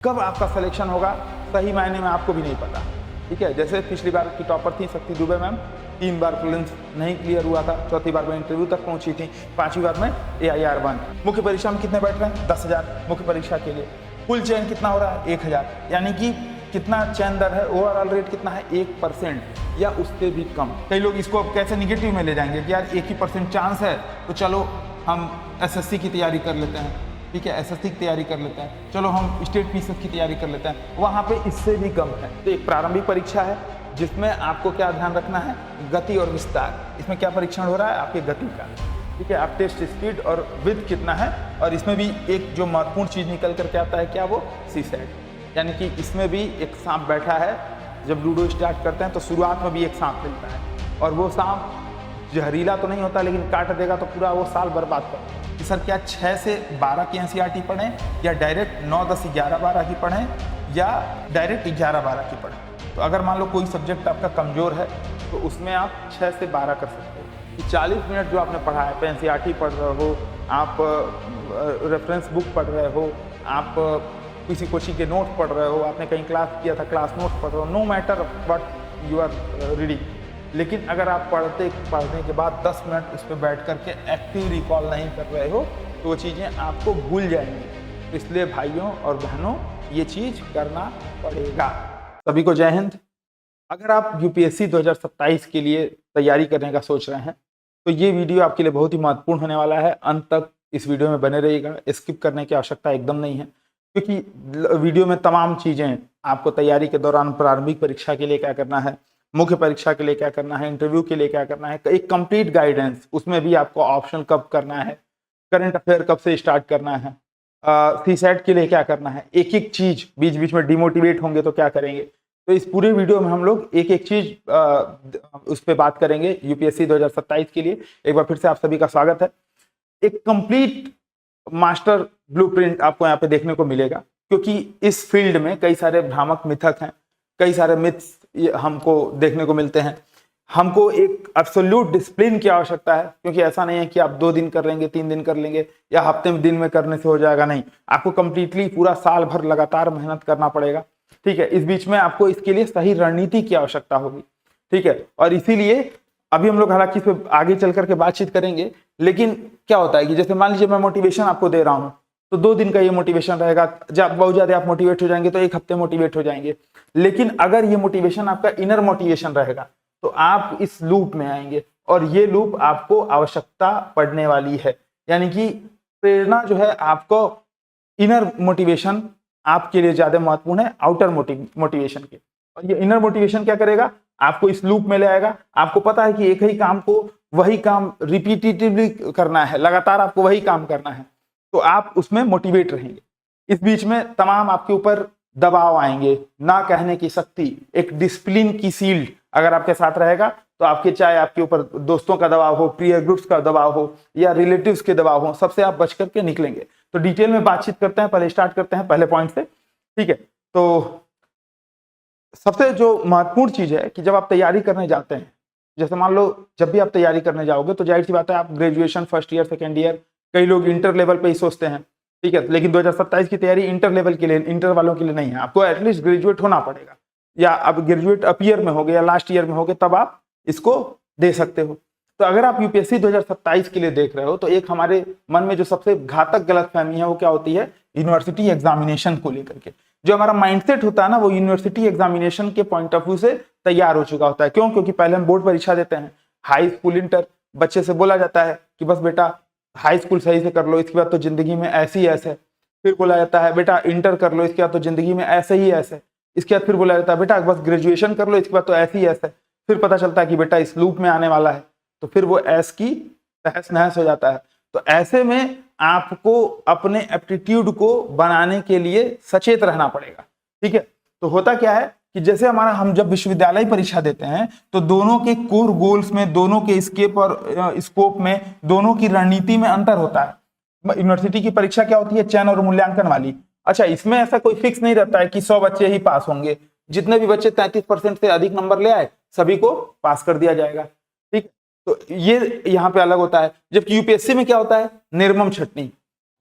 कब आपका सिलेक्शन होगा सही मायने में आपको भी नहीं पता। ठीक है, जैसे पिछली बार की टॉपर थी शक्ति दुबे मैम, 3 बार प्रीलिम्स नहीं क्लियर हुआ था, चौथी बार में इंटरव्यू तक पहुंची थी, 5वीं बार में AIR1। मुख्य परीक्षा में कितने बैठ रहे हैं? 10,000 मुख्य परीक्षा के लिए। कुल चयन कितना हो रहा है? 1,000। यानी कि कितना चयन दर है? ओवरऑल रेट कितना है? 1% या उससे भी कम। कई लोग इसको अब कैसे निगेटिव में ले जाएंगे कि यार 1% चांस है तो चलो हम SSC की तैयारी कर लेते हैं। ठीक है, SSC की तैयारी कर लेते हैं, चलो हम स्टेट पीसीएस की तैयारी कर लेते हैं, वहाँ पे इससे भी कम है। तो एक प्रारंभिक परीक्षा है जिसमें आपको क्या ध्यान रखना है? गति और विस्तार। इसमें क्या परीक्षण हो रहा है? आपके गति का। ठीक है, आप टेस्ट स्पीड और विड्थ कितना है, और इसमें भी एक जो महत्वपूर्ण चीज़ निकल करके आता है क्या? वो CSAT। यानी कि इसमें भी एक सांप बैठा है। जब लूडो स्टार्ट करते हैं तो शुरुआत में भी एक सांप मिलता है, और वो सांप जहरीला तो नहीं होता लेकिन काट देगा तो पूरा वो साल बर्बाद कर। कि सर क्या 6 से 12 की NCERT पढ़ें, या डायरेक्ट 9, 10, 11, 12 की पढ़ें, या डायरेक्ट 11, 12 की पढ़ें? तो अगर मान लो कोई सब्जेक्ट आपका कमज़ोर है तो उसमें आप 6 से 12 कर सकते हो। कि 40 मिनट जो आपने पढ़ा है, NCERT पढ़ रहे हो आप, रेफरेंस बुक पढ़ रहे हो आप, किसी कोचिंग के नोट्स पढ़ रहे हो, आपने कहीं क्लास किया था क्लास नोट्स पढ़ रहे हो, no matter what you are reading, लेकिन अगर आप पढ़ने के बाद 10 मिनट उस पर बैठ करके एक्टिव रिकॉल नहीं कर रहे हो तो वो चीज़ें आपको भूल जाएंगी। इसलिए भाइयों और बहनों ये चीज़ करना पड़ेगा। सभी को जय हिंद। अगर आप UPSC 2027 के लिए तैयारी करने का सोच रहे हैं तो ये वीडियो आपके लिए बहुत ही महत्वपूर्ण होने वाला है। अंत तक इस वीडियो में बने रहिएगा, स्किप करने की आवश्यकता एकदम नहीं है, क्योंकि वीडियो में तमाम चीज़ें आपको तैयारी के दौरान प्रारंभिक परीक्षा के लिए क्या करना है, मुख्य परीक्षा के लिए क्या करना है, इंटरव्यू के लिए क्या करना है, एक कंप्लीट गाइडेंस। उसमें भी आपको ऑप्शन कब करना है, करंट अफेयर कब से स्टार्ट करना है, CSAT के लिए क्या करना है, एक एक चीज। बीच बीच में डिमोटिवेट होंगे तो क्या करेंगे? तो इस पूरे वीडियो में हम लोग एक एक चीज उस पर बात करेंगे UPSC 2027 के लिए। एक बार फिर से आप सभी का स्वागत है। एक कंप्लीट मास्टर ब्लूप्रिंट आपको यहाँ पे देखने को मिलेगा, क्योंकि इस फील्ड में कई सारे भ्रामक मिथक हैं, कई सारे मिथ्स हमको देखने को मिलते हैं। हमको एक एब्सोल्यूट डिसिप्लिन की आवश्यकता है, क्योंकि ऐसा नहीं है कि आप 2 दिन कर लेंगे, 3 दिन कर लेंगे, या हफ्ते में दिन में करने से हो जाएगा। नहीं, आपको कंप्लीटली पूरा साल भर लगातार मेहनत करना पड़ेगा। ठीक है, इस बीच में आपको इसके लिए सही रणनीति की आवश्यकता होगी। ठीक है, और इसीलिए अभी हम लोग हालांकि इस पर आगे चल करके बातचीत करेंगे, लेकिन क्या होता है कि जैसे मान लीजिए मैं मोटिवेशन आपको दे रहा हूँ तो 2 दिन का ये मोटिवेशन रहेगा। जब बहुत ज्यादा आप मोटिवेट हो जाएंगे तो 1 हफ्ते मोटिवेट हो जाएंगे। लेकिन अगर ये मोटिवेशन आपका इनर मोटिवेशन रहेगा तो आप इस लूप में आएंगे, और ये लूप आपको आवश्यकता पड़ने वाली है। यानी कि प्रेरणा जो है, आपको इनर मोटिवेशन आपके लिए ज्यादा महत्वपूर्ण है आउटर मोटिवेशन के। और ये इनर मोटिवेशन क्या करेगा? आपको इस लूप में ले आएगा। आपको पता है कि एक ही काम को, वही काम रिपीटेटिवली करना है, लगातार आपको वही काम करना है, तो आप उसमें मोटिवेट रहेंगे। इस बीच में तमाम आपके ऊपर दबाव आएंगे, ना कहने की शक्ति, एक डिसिप्लिन की सील्ड अगर आपके साथ रहेगा तो आपके, चाहे आपके ऊपर दोस्तों का दबाव हो, पीयर ग्रुप्स का दबाव हो, या रिलेटिव्स के दबाव हो, सबसे आप बच करके निकलेंगे। तो डिटेल में बातचीत करते हैं, पहले स्टार्ट करते हैं पहले पॉइंट से। ठीक है, तो सबसे जो महत्वपूर्ण चीज है कि जब आप तैयारी करने जाते हैं, जैसे मान लो जब भी आप तैयारी करने जाओगे तो जाहिर सी बात है आप graduation first year, second year, कई लोग इंटर लेवल पे ही सोचते हैं। ठीक है, लेकिन 2027 की तैयारी इंटर लेवल के लिए, इंटर वालों के लिए नहीं है। आपको एटलीस्ट ग्रेजुएट होना पड़ेगा, या आप ग्रेजुएट अप ईयर में होगे या लास्ट ईयर में होगे, तब आप इसको दे सकते हो। तो अगर आप UPSC 2027 के लिए देख रहे हो तो एक हमारे मन में जो सबसे घातक गलतफहमी है वो क्या होती है? यूनिवर्सिटी एग्जामिनेशन को लेकर के जो हमारा माइंडसेट होता है ना, वो यूनिवर्सिटी एग्जामिनेशन के पॉइंट ऑफ व्यू से तैयार हो चुका होता है। क्यों? क्योंकि पहले हम बोर्ड परीक्षा देते हैं, हाई स्कूल, इंटर, बच्चे से बोला जाता है कि बस बेटा हाई स्कूल सही से कर लो, इसके बाद तो जिंदगी में ऐसी ऐसे। फिर बोला जाता है बेटा इंटर कर लो, इसके बाद तो जिंदगी में ऐसे ही ऐसे। इसके बाद फिर बोला जाता है बेटा बस ग्रेजुएशन कर लो, इसके बाद तो ऐसे ही ऐसे। फिर पता चलता है कि बेटा इस लूप में आने वाला है, तो फिर वो ऐस की तहस नहस हो जाता है। तो ऐसे में आपको अपने एप्टीट्यूड को बनाने के लिए सचेत रहना पड़ेगा। ठीक है, तो होता क्या है कि जैसे हम जब विश्वविद्यालय परीक्षा देते हैं तो दोनों के कोर गोल्स में, दोनों के स्केप और स्कोप में, दोनों की रणनीति में अंतर होता है। यूनिवर्सिटी की परीक्षा क्या होती है? चयन और मूल्यांकन वाली। अच्छा, इसमें ऐसा कोई फिक्स नहीं रहता है कि 100 बच्चे ही पास होंगे। जितने भी बच्चे 33% से अधिक नंबर ले आए सभी को पास कर दिया जाएगा। ठीक, तो ये यहाँ पे अलग होता है। जबकि UPSC में क्या होता है? निर्मम छटनी।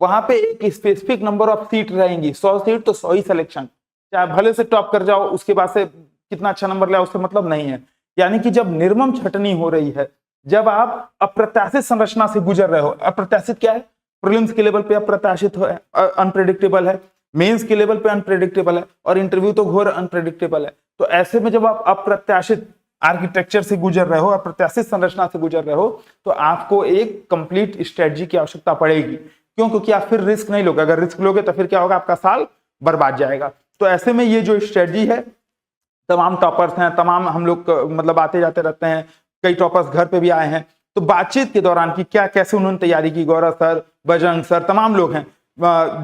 वहां पे एक स्पेसिफिक नंबर ऑफ सीट रहेंगी, 100 सीट तो 100 ही सिलेक्शन, चाहे भले से टॉप कर जाओ, उसके बाद से कितना अच्छा नंबर लिया उससे मतलब नहीं है। यानी कि जब निर्मम छटनी हो रही है, जब आप अप्रत्याशित संरचना से गुजर रहे हो, अप्रत्याशित क्या है, प्रीलिम्स के लेवल पे अप्रत्याशित है, अनप्रेडिक्टेबल है, मेंस के लेवल पे अनप्रेडिक्टेबल है, और इंटरव्यू तो घोर अनप्रेडिक्टेबल है। तो ऐसे में जब आप अप्रत्याशित आर्किटेक्चर से गुजर रहे हो, अप्रत्याशित संरचना से गुजर रहे हो, तो आपको एक कंप्लीट स्ट्रेटजी की आवश्यकता पड़ेगी। क्यों? क्योंकि आप फिर रिस्क नहीं लोगे, अगर रिस्क लोगे तो फिर क्या होगा, आपका साल बर्बाद जाएगा। तो ऐसे में ये जो स्ट्रेटजी है, तमाम टॉपर्स हैं, तमाम हम लोग मतलब आते जाते रहते हैं, कई टॉपर्स घर पे भी आए हैं, तो बातचीत के दौरान कि क्या कैसे उन्होंने तैयारी की, गौरव सर, बजरंग सर, तमाम लोग हैं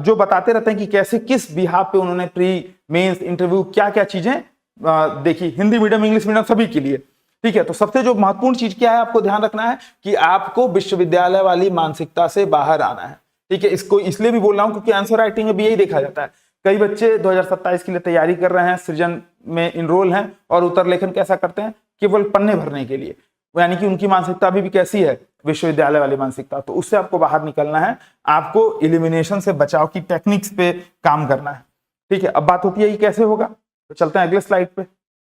जो बताते रहते हैं कि कैसे किस बिहाफ पे उन्होंने प्री मेंस इंटरव्यू क्या क्या चीजें देखी, हिंदी मीडियम इंग्लिश मीडियम सभी के लिए। ठीक है, तो सबसे जो महत्वपूर्ण चीज क्या है आपको ध्यान रखना है कि आपको विश्वविद्यालय वाली मानसिकता से बाहर आना है। ठीक है, इसको इसलिए भी बोल रहा हूं क्योंकि आंसर राइटिंग में भी यही देखा जाता है। कई बच्चे 2027 के लिए तैयारी कर रहे हैं, सृजन में इनरोल हैं, और उत्तर लेखन कैसा करते हैं, केवल पन्ने भरने के लिए, यानी कि उनकी मानसिकता अभी भी कैसी है, विश्वविद्यालय वाली मानसिकता। तो उससे आपको बाहर निकलना है, आपको इलिमिनेशन से बचाव की टेक्निक्स पे काम करना है। ठीक है, अब बात होती है ये कैसे होगा, तो चलते हैं अगले स्लाइड पे।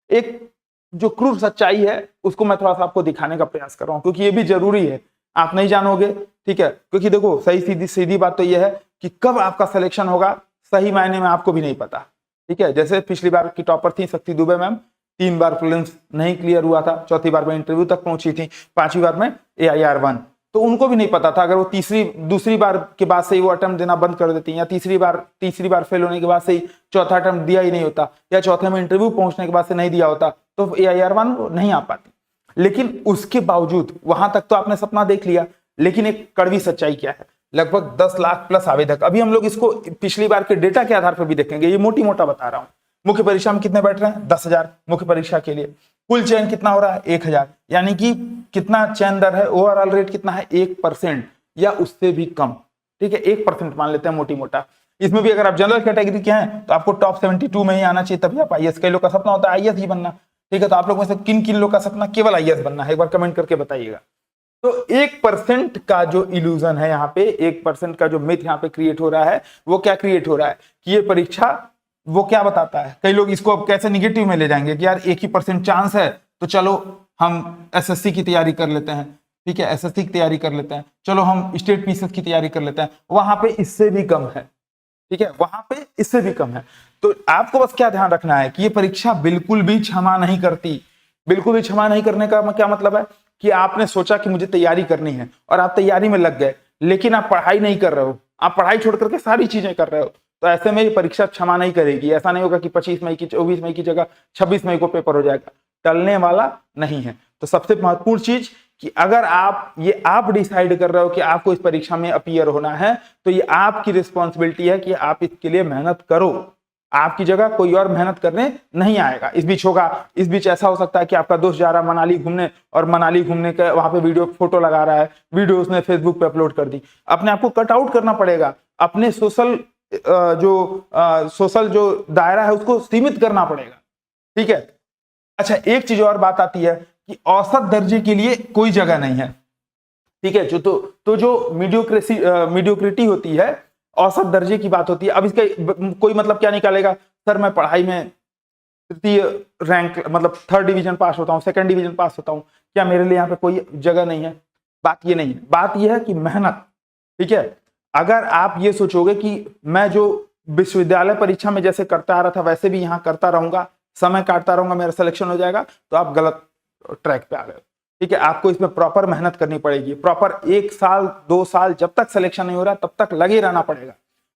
एक जो क्रूर सच्चाई है उसको मैं थोड़ा सा आपको दिखाने का प्रयास कर रहा हूं, क्योंकि ये भी जरूरी है, आप नहीं जानोगे। ठीक है, क्योंकि देखो सही सीधी सीधी बात तो ये है कि कब आपका सिलेक्शन होगा सही मायने में आपको भी नहीं पता। ठीक है, जैसे पिछली बार की टॉपर थी शक्ति दुबे मैम, 3 बार प्रीलिम्स नहीं क्लियर हुआ था, चौथी बार में इंटरव्यू तक पहुंची थी, 5वीं बार में AIR-1, तो उनको भी नहीं पता था। अगर वो दूसरी बार के बाद से ही वो अटेम्प्ट देना बंद कर देती, या तीसरी बार फेल होने के बाद से ही चौथा अटेम्प्ट दिया ही नहीं होता, या चौथे में इंटरव्यू पहुंचने के बाद से नहीं दिया होता, तो AIR-1 नहीं आ पाती। लेकिन उसके बावजूद वहां तक तो आपने सपना देख लिया, लेकिन एक कड़वी सच्चाई क्या है, लगभग 10 लाख प्लस आवेदक। अभी हम लोग इसको पिछली बार के डेटा के आधार पर भी देखेंगे, ये मोटी मोटा बता रहा हूं। मुख्य परीक्षा में कितने बैठ रहे हैं, 10,000 मुख्य परीक्षा के लिए। कुल चयन कितना हो रहा है, 1,000, यानी कि कितना चयन दर है, ओवरऑल रेट कितना है, 1% या उससे भी कम। ठीक है, 1% मान लेते हैं मोटी मोटा। इसमें भी अगर आप जनरल कैटेगरी के हैं तो आपको टॉप 72 में ही आना चाहिए, तभी आप IAS, कई लोग का सपना होता है IAS ही बनना। ठीक है, तो आप लोग में से किन किन लोग का सपना केवल IAS बनना है, एक बार कमेंट करके बताइएगा। तो 1% का जो इल्यूजन है यहाँ पे, 1% का जो मिथ यहाँ पे क्रिएट हो रहा है, वो क्या क्रिएट हो रहा है कि ये परीक्षा वो क्या बताता है, कई लोग इसको अब कैसे निगेटिव में ले जाएंगे कि यार 1% चांस है तो चलो हम SSC की तैयारी कर लेते हैं। ठीक है, SSC की तैयारी कर लेते हैं, चलो हम स्टेट पीसीएस की तैयारी कर लेते हैं, वहां पे इससे भी कम है। ठीक है, वहां पे इससे भी कम है। तो आपको बस क्या ध्यान रखना है कि ये परीक्षा बिल्कुल भी क्षमा नहीं करती। बिल्कुल भी क्षमा नहीं करने का क्या मतलब है कि आपने सोचा कि मुझे तैयारी करनी है और आप तैयारी में लग गए, लेकिन आप पढ़ाई नहीं कर रहे हो, आप पढ़ाई छोड़ करके सारी चीजें कर रहे हो, तो ऐसे में ये परीक्षा क्षमा नहीं करेगी। ऐसा नहीं होगा कि 25 मई की 24 मई की जगह 26 मई को पेपर हो जाएगा, टलने वाला नहीं है। तो सबसे महत्वपूर्ण चीज कि अगर आप डिसाइड कर रहे हो कि आपको इस परीक्षा में अपीयर होना है, तो ये आपकी रिस्पॉन्सिबिलिटी है कि आप इसके लिए मेहनत करो। आपकी जगह कोई और मेहनत करने नहीं आएगा। इस बीच ऐसा हो सकता है कि आपका दोस्त जा रहा है मनाली घूमने, और मनाली घूमने का वहां पे वीडियो फोटो लगा रहा है, वीडियो उसने फेसबुक पे अपलोड कर दी। अपने आप को कट आउट करना पड़ेगा, अपने सोशल जो दायरा है उसको सीमित करना पड़ेगा। ठीक है, अच्छा एक चीज और बात आती है कि औसत दर्जे के लिए कोई जगह नहीं है। ठीक है, जो मीडियोक्रिटी होती है, औसत दर्जे की बात होती है। अब इसका कोई मतलब क्या निकालेगा, सर मैं पढ़ाई में तृतीय रैंक मतलब 3rd डिवीजन पास होता हूँ, 2nd डिवीजन पास होता हूँ, क्या मेरे लिए यहाँ पे कोई जगह नहीं है? बात ये नहीं है, बात ये है कि मेहनत। ठीक है, अगर आप ये सोचोगे कि मैं जो विश्वविद्यालय परीक्षा में जैसे करता आ रहा था वैसे भी यहाँ करता रहूंगा, समय काटता रहूंगा, मेरा सिलेक्शन हो जाएगा, तो आप गलत ट्रैक पे आ गए। ठीक है, आपको इसमें प्रॉपर मेहनत करनी पड़ेगी, प्रॉपर 1 साल 2 साल जब तक सिलेक्शन नहीं हो रहा तब तक लगे रहना पड़ेगा।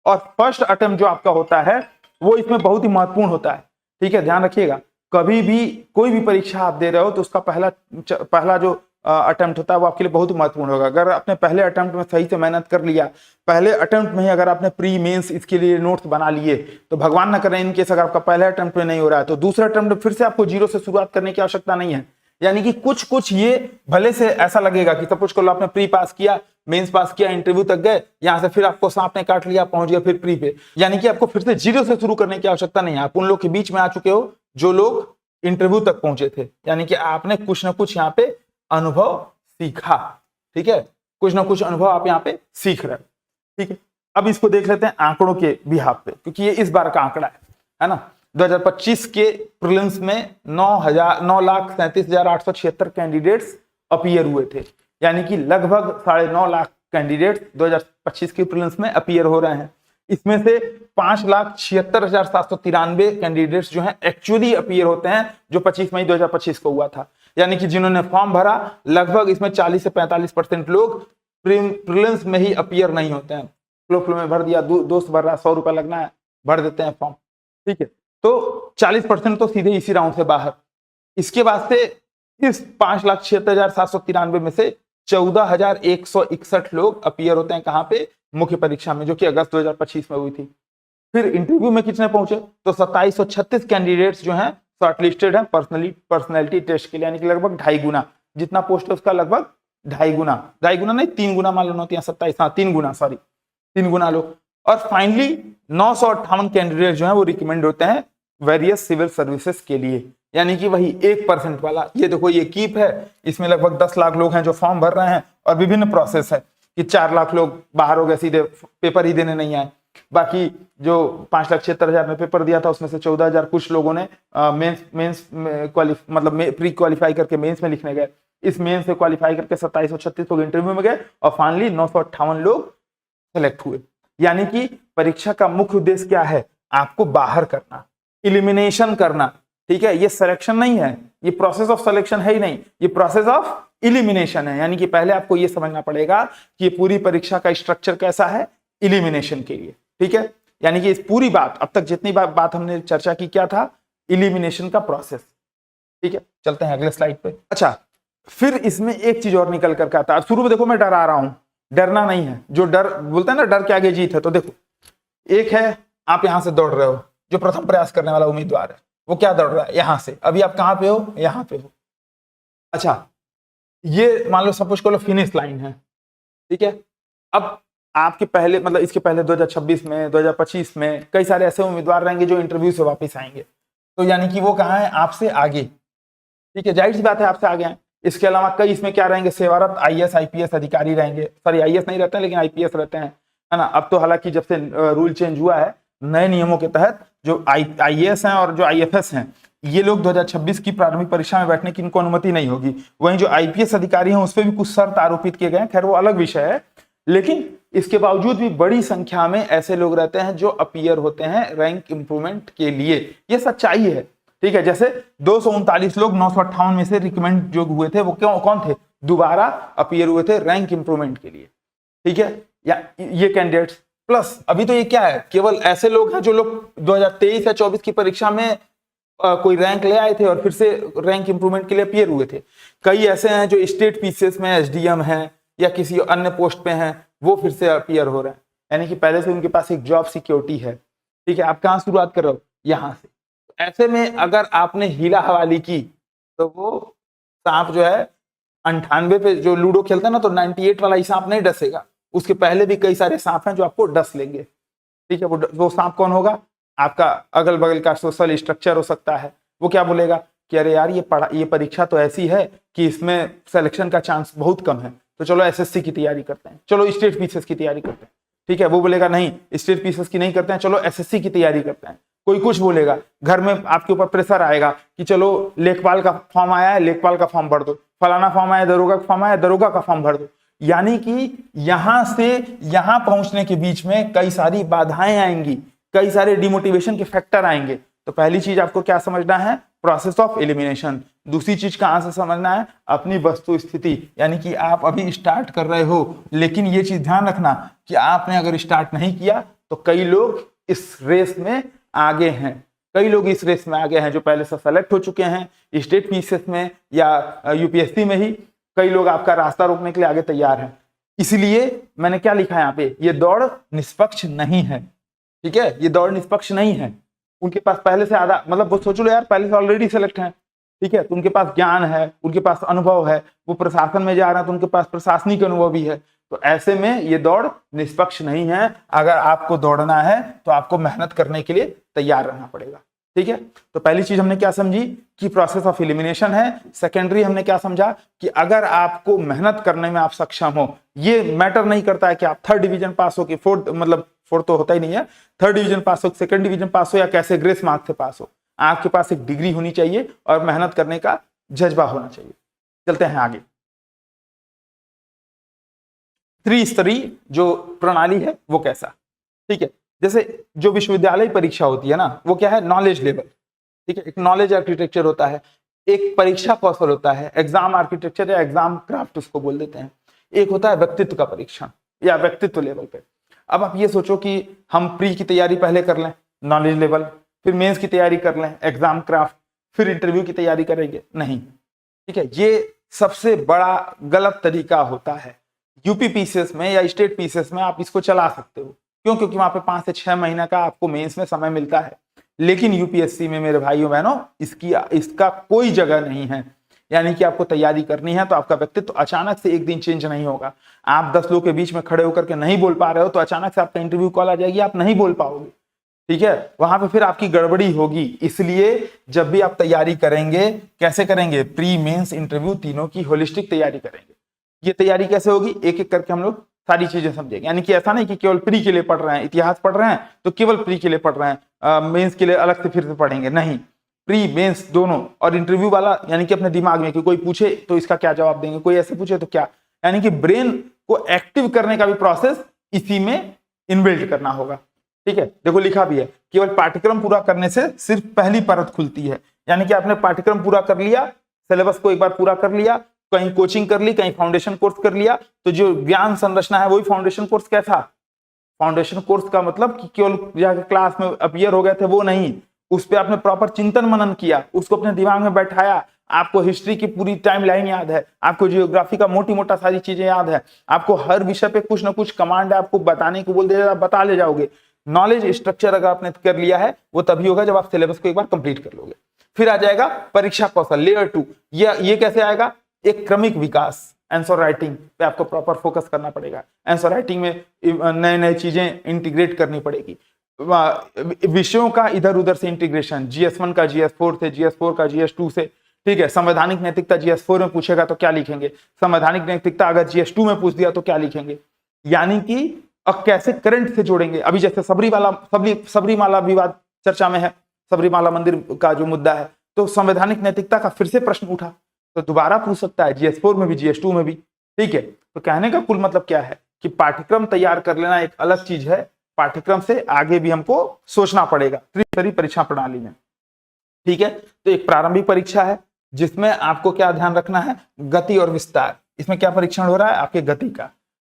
और फर्स्ट अटेम्प्ट जो आपका होता है वो इसमें बहुत ही महत्वपूर्ण होता है। ठीक है, ध्यान रखिएगा, कभी भी कोई भी परीक्षा आप दे रहे हो तो उसका पहला जो अटेम्प्ट होता है वो आपके लिए बहुत ही महत्वपूर्ण होगा। अगर आपने पहले अटेम्प्ट में सही से मेहनत कर लिया, पहले अटेम्प्ट में ही अगर आपने प्री मेंस इसके लिए नोट्स बना लिए, तो भगवान ना करें इनकेस अगर आपका पहले अटेम्प्ट में नहीं हो रहा है तो दूसरे अटेम्प्ट में फिर से आपको 0 से शुरुआत करने की आवश्यकता नहीं है। यानी कि कुछ ये भले से ऐसा लगेगा कि सपोज कर लो आपने प्री पास किया, मेंस पास किया, इंटरव्यू तक गए, यहां से फिर आपको सांप ने काट लिया, पहुंच गया फिर प्री पे, यानी कि आपको फिर से 0 से शुरू करने की आवश्यकता नहीं है। आप उन लोग के बीच में आ चुके हो जो लोग इंटरव्यू तक पहुंचे थे, यानी कि आपने कुछ ना कुछ यहाँ पे अनुभव सीखा। ठीक है, कुछ ना कुछ अनुभव आप यहाँ पे सीख रहे हो। ठीक है, अब इसको देख लेते हैं आंकड़ों के बिहाफ पे, क्योंकि ये इस बार का आंकड़ा है ना। 2025 के प्रीलिम्स में 9,37,876 कैंडिडेट्स अपीयर हुए थे, यानी कि लगभग 9.5 लाख कैंडिडेट्स 2025 के प्रीलिम्स में अपीयर हो रहे हैं। इसमें से 5,76,793 कैंडिडेट्स जो हैं एक्चुअली अपीयर होते हैं, जो 25 मई 2025 को हुआ था। यानी कि जिन्होंने फॉर्म भरा, लगभग इसमें 40 से 45% लोग प्रीलिम्स में ही अपीयर नहीं होते हैं। फ्लो में भर दिया, दोस्त भर रहा, 100 रुपया लगना है, भर देते हैं फॉर्म, ठीक है। तो 40% तो सीधे इसी राउंड से बाहर। इसके बाद से इस 5,76,793 में से 14,161 लोग अपीयर होते हैं कहां पे, मुख्य परीक्षा में, जो कि अगस्त 2025 में हुई थी। फिर इंटरव्यू में कितने पहुंचे, तो 2736 कैंडिडेट्स जो हैं शॉर्टलिस्टेड हैं पर्सनैलिटी टेस्ट के लिए, यानी कि लगभग 2.5 गुना जितना पोस्ट है उसका, लगभग 2.5 गुना नहीं 3 गुना मान लो, 9×3 = 27, 3 गुना, सॉरी 3 गुना लोग। और फाइनली 958 कैंडिडेट जो है वो रिकमेंड होते हैं वेरियस सिविल सर्विसेज के लिए, यानी कि वही 1% वाला। ये देखो, ये कीप है, इसमें लगभग 10 लाख लोग हैं जो फॉर्म भर रहे हैं, और विभिन्न प्रोसेस है कि 4 लाख लोग बाहर हो गए, सीधे पेपर ही देने नहीं आए। बाकी जो 5,76,000 में पेपर दिया था, उसमें से 14,000 कुछ लोगों ने मेंस मतलब प्री क्वालिफाई करके मेंस में लिखने गए। इस मेंस से क्वालिफाई करके 2736 लोग इंटरव्यू में गए, और फाइनली 958 लोग सेलेक्ट हुए। यानी कि परीक्षा का मुख्य उद्देश्य क्या है, आपको बाहर करना, इलिमिनेशन करना, ठीक है। ये सिलेक्शन नहीं है, ये प्रोसेस ऑफ सिलेक्शन है ही नहीं, ये प्रोसेस ऑफ इलिमिनेशन है। यानी कि पहले आपको ये समझना पड़ेगा कि ये पूरी परीक्षा का स्ट्रक्चर कैसा है, इलिमिनेशन के लिए, ठीक है। यानी कि इस पूरी बात, अब तक जितनी बात हमने चर्चा की, क्या था, इलिमिनेशन का प्रोसेस, ठीक है। चलते हैं अगले स्लाइड पे। अच्छा, फिर इसमें एक चीज और निकल कर आता है। शुरू में देखो मैं डरा रहा हूं, डरना नहीं है। जो डर बोलते हैं ना, डर के आगे जीत है। तो देखो, एक है आप यहां से दौड़ रहे हो, जो प्रथम प्रयास करने वाला उम्मीदवार है वो क्या दौड़ रहा है, यहां से। अभी आप कहां पे हो, यहां पे हो। अच्छा, ये मान लो सपोज करो फिनिश लाइन है, ठीक है। अब आपके पहले, मतलब इसके पहले 2026 में, 2025 में कई सारे ऐसे उम्मीदवार रहेंगे जो इंटरव्यू से वापस आएंगे, तो यानी कि वो कहाँ है, आपसे आगे, ठीक है। जाहिर सी बात है आपसे आगे हैं। इसके अलावा कई इसमें क्या रहेंगे, सेवारत IAS IPS अधिकारी रहेंगे, सॉरी IAS नहीं रहते हैं लेकिन IPS रहते हैं, है ना। अब तो हालांकि जब से रूल चेंज हुआ है, नए नियमों के तहत जो IAS हैं और जो IFS हैं, ये लोग 2026 की प्रारंभिक परीक्षा में बैठने की इनको अनुमति नहीं होगी। वहीं जो IPS अधिकारी हैं उस पर भी कुछ शर्त आरोपित किए गए हैं, खैर वो अलग विषय है। लेकिन इसके बावजूद भी बड़ी संख्या में ऐसे लोग रहते हैं जो अपीयर होते हैं रैंक इंप्रूवमेंट के लिए, ये सच्चाई है, ठीक है। जैसे 239 लोग 958 में से रिकमेंड जो हुए थे, वो कौन थे, दोबारा अपीयर हुए थे रैंक इंप्रूवमेंट के लिए, ठीक है। या ये कैंडिडेट्स प्लस अभी तो ये क्या है, केवल ऐसे लोग हैं जो लोग 2023 या 24 की परीक्षा में कोई रैंक ले आए थे और फिर से रैंक इंप्रूवमेंट के लिए अपीयर हुए थे। कई ऐसे हैं जो स्टेट पीसीएस में SDM हैं या किसी अन्य पोस्ट पे हैं, वो फिर से अपीयर हो रहे हैं, यानी कि पहले से उनके पास एक जॉब सिक्योरिटी है, ठीक है। आप कहाँ शुरुआत कर रहे हो, यहाँ से। ऐसे में अगर आपने हीला हवाली की, तो वो सांप जो है 98 पे जो लूडो खेलता है ना, तो 98 वाला ही सांप नहीं डसेगा, उसके पहले भी कई सारे सांप हैं जो आपको डस लेंगे, ठीक है। वो सांप कौन होगा, आपका अगल बगल का सोशल स्ट्रक्चर हो सकता है। वो क्या बोलेगा कि अरे यार, ये परीक्षा तो ऐसी है कि इसमें सिलेक्शन का चांस बहुत कम है, तो चलो SSC की तैयारी करते हैं, चलो स्टेट पीसीएस की तैयारी करते हैं, ठीक है। वो बोलेगा नहीं, स्टेट पीसीएस की नहीं करते हैं, चलो SSC की तैयारी करते हैं। कोई कुछ बोलेगा, घर में आपके ऊपर प्रेशर आएगा कि चलो लेखपाल का फॉर्म आया है, लेखपाल का फॉर्म भर दो, फलाना फॉर्म आया, दरोगा का फॉर्म आया, दरोगा का फॉर्म भर दो। यानी कि यहां से यहां पहुंचने के बीच में कई सारी बाधाएं आएंगी, कई सारे डिमोटिवेशन के फैक्टर आएंगे। तो पहली चीज आपको क्या समझना है, प्रोसेस ऑफ एलिमिनेशन। दूसरी चीज कहां से समझना है, अपनी वस्तु स्थिति, यानी कि आप अभी स्टार्ट कर रहे हो, लेकिन ये चीज ध्यान रखना कि आपने अगर स्टार्ट नहीं किया तो कई लोग इस रेस में आगे हैं, कई लोग इस रेस में आगे हैं जो पहले से सेलेक्ट हो चुके हैं स्टेट पीसीएस में या UPSC में ही। कई लोग आपका रास्ता रोकने के लिए आगे तैयार हैं। इसलिए मैंने क्या लिखा है यहाँ पे, ये दौड़ निष्पक्ष नहीं है, ठीक है। ये दौड़ निष्पक्ष नहीं है। उनके पास पहले से आधा, मतलब वो सोच लो यार, पहले से ऑलरेडी सेलेक्ट है, ठीक है। तो उनके पास ज्ञान है, उनके पास अनुभव है, वो प्रशासन में जा रहे हैं तो उनके पास प्रशासनिक अनुभव भी है। तो ऐसे में ये दौड़ निष्पक्ष नहीं है। अगर आपको दौड़ना है तो आपको मेहनत करने के लिए तैयार रहना पड़ेगा, ठीक है, तो पहली चीज हमने क्या समझी कि प्रोसेस ऑफ एलिमिनेशन है। सेकेंडरी हमने क्या समझा कि अगर आपको मेहनत करने में आप सक्षम हो, ये मैटर नहीं करता है कि आप 3rd डिवीजन पास हो कि 4th, मतलब 4th तो होता ही नहीं है, 3rd डिवीजन पास हो, 2nd डिवीजन पास हो या कैसे ग्रेस मार्क्स से पास हो, आपके पास एक डिग्री होनी चाहिए और मेहनत करने का जज्बा होना चाहिए। चलते हैं आगे। त्रिस्तरीय जो प्रणाली है वो कैसा, ठीक है, जैसे जो विश्वविद्यालय परीक्षा होती है ना, वो क्या है, नॉलेज लेवल, ठीक है, एक नॉलेज आर्किटेक्चर होता है, एक परीक्षा कौशल होता है, एग्जाम आर्किटेक्चर या एग्जाम क्राफ्ट उसको बोल देते हैं, एक होता है व्यक्तित्व का परीक्षण या व्यक्तित्व लेवल पे। अब आप ये सोचो कि हम प्री की तैयारी पहले कर लें, नॉलेज लेवल, फिर मेंस की तैयारी कर लें, एग्जाम क्राफ्ट, फिर इंटरव्यू की तैयारी करेंगे, नहीं, ठीक है, ये सबसे बड़ा गलत तरीका होता है। यूपी पीसीएस में या स्टेट पीसीएस में आप इसको चला सकते हो, क्यों, क्योंकि वहां पे 5 से 6 महीना का आपको मेंस में समय मिलता है, लेकिन यूपीएससी में मेरे भाइयों बहनों इसका कोई जगह नहीं है। यानी कि आपको तैयारी करनी है तो आपका व्यक्तित्व अचानक से एक दिन चेंज नहीं होगा। आप 10 लोग के बीच में खड़े होकर के नहीं बोल पा रहे हो तो अचानक से आपका इंटरव्यू कॉल आ जाएगी, आप नहीं बोल पाओगे, ठीक है, वहां पे फिर आपकी गड़बड़ी होगी। इसलिए जब भी आप तैयारी करेंगे, कैसे करेंगे, प्री मेंस इंटरव्यू तीनों की होलिस्टिक तैयारी करेंगे। ये तैयारी कैसे होगी, एक एक करके हम लोग सारी चीजें समझेंगे। यानी कि ऐसा नहीं कि केवल प्री के लिए पढ़ रहे हैं, इतिहास पढ़ रहे हैं तो केवल प्री के लिए पढ़ रहे हैं, मेंस के लिए अलग से फिर से पढ़ेंगे, नहीं, प्री मेंस दोनों, और इंटरव्यू वाला यानी कि अपने दिमाग में कि कोई पूछे तो इसका क्या जवाब देंगे, कोई ऐसे पूछे तो क्या, यानी कि ब्रेन को एक्टिव करने का भी प्रोसेस इसी में इनबिल्ट करना होगा, ठीक है। देखो लिखा भी है, केवल पाठ्यक्रम पूरा करने से सिर्फ पहली परत खुलती है। यानी कि आपने पाठ्यक्रम पूरा कर लिया, सिलेबस को एक बार पूरा कर लिया, कहीं कोचिंग कर ली, कहीं फाउंडेशन कोर्स कर लिया, तो जो ज्ञान संरचना है वही फाउंडेशन कोर्स कैसा, फाउंडेशन कोर्स का मतलब कि केवल जाकर क्लास में अपीयर हो गए थे वो नहीं, उस पर आपने प्रॉपर चिंतन मनन किया, उसको अपने दिमाग में बैठाया, आपको हिस्ट्री की पूरी टाइमलाइन याद है, आपको जियोग्राफी का मोटी मोटा सारी चीजें याद है, आपको हर विषय पे कुछ ना कुछ कमांड है, आपको बताने को बोल दिया, आप बता ले जाओगे। नॉलेज स्ट्रक्चर अगर आपने कर लिया है वो तभी होगा जब आप सिलेबस को एक बार कंप्लीट कर लोगे। फिर आ जाएगा परीक्षा कौशल लेयर 2। ये कैसे आएगा, एक क्रमिक विकास, आंसर राइटिंग पे आपको प्रॉपर फोकस करना पड़ेगा। आंसर राइटिंग में नए नए चीजें इंटीग्रेट करनी पड़ेगी, विषयों का इधर उधर से इंटीग्रेशन, GS1 का GS4 से, GS4 का GS2 से, ठीक है। संवैधानिक नैतिकता GS4 में पूछेगा तो क्या लिखेंगे, संवैधानिक नैतिकता अगर GS2 में पूछ दिया तो क्या लिखेंगे, यानी कि अब कैसे करंट से जोड़ेंगे। अभी जैसे सबरीमाला विवाद चर्चा में है, सबरीमाला मंदिर का जो मुद्दा है, तो संवैधानिक नैतिकता का फिर से प्रश्न उठा तो दोबारा पूछ सकता है, GS4 में भी GS2 में भी, ठीक है। तो कहने का कुल मतलब क्या है कि पाठ्यक्रम तैयार कर लेना एक अलग चीज है, पाठ्यक्रम से आगे भी हमको सोचना पड़ेगा त्रिस्तरीय परीक्षा प्रणाली में, ठीक है। तो एक प्रारंभिक परीक्षा है जिसमें आपको क्या ध्यान रखना है, गति और विस्तार। इसमें क्या परीक्षण हो रहा है, आपके गति का,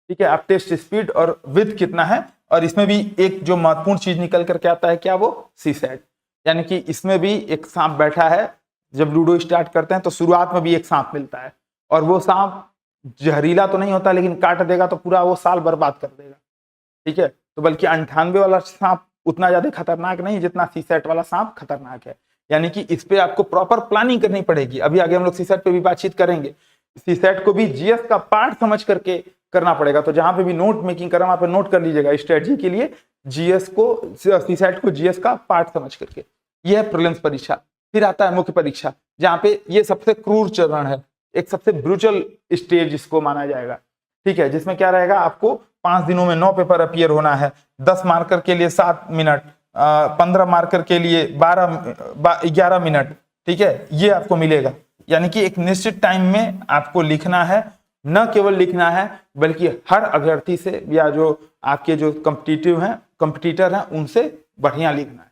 ठीक है, आप टेस्ट स्पीड और विड्थ कितना है, और इसमें भी एक जो महत्वपूर्ण चीज निकल करके आता है क्या, वो सीसैट। यानी कि इसमें भी एक सांप बैठा है, जब लूडो स्टार्ट करते हैं तो शुरुआत में भी एक सांप मिलता है, और वो सांप जहरीला तो नहीं होता लेकिन काट देगा तो पूरा वो साल बर्बाद कर देगा, ठीक है। तो बल्कि 98 वाला सांप उतना ज्यादा खतरनाक नहीं जितना सीसैट वाला सांप खतरनाक है। यानी कि इस पे आपको प्रॉपर प्लानिंग करनी पड़ेगी। अभी आगे हम लोग सीसैट पे भी बातचीत करेंगे। सीसैट को भी जीएस का पार्ट समझ करके करना पड़ेगा, तो जहां पे भी नोट मेकिंग कर रहा वहां पे नोट कर लीजिएगा स्ट्रेटजी के लिए, जीएस को, सीसैट को जीएस का पार्ट समझ करके। यह है प्रीलिम्स परीक्षा। फिर आता है मुख्य परीक्षा, जहां पे ये सबसे क्रूर चरण है, एक सबसे ब्रूटल स्टेज इसको माना जाएगा, ठीक है, जिसमें क्या रहेगा, आपको 5 दिनों में 9 पेपर अपीयर होना है, 10 मार्कर के लिए 7 मिनट, 15 मार्कर के लिए 11 मिनट, ठीक है, ये आपको मिलेगा। यानी कि एक निश्चित टाइम में आपको लिखना है, न केवल लिखना है बल्कि हर अभ्यर्थी से या जो आपके जो कंपटीटर हैं उनसे बढ़िया लिखना है,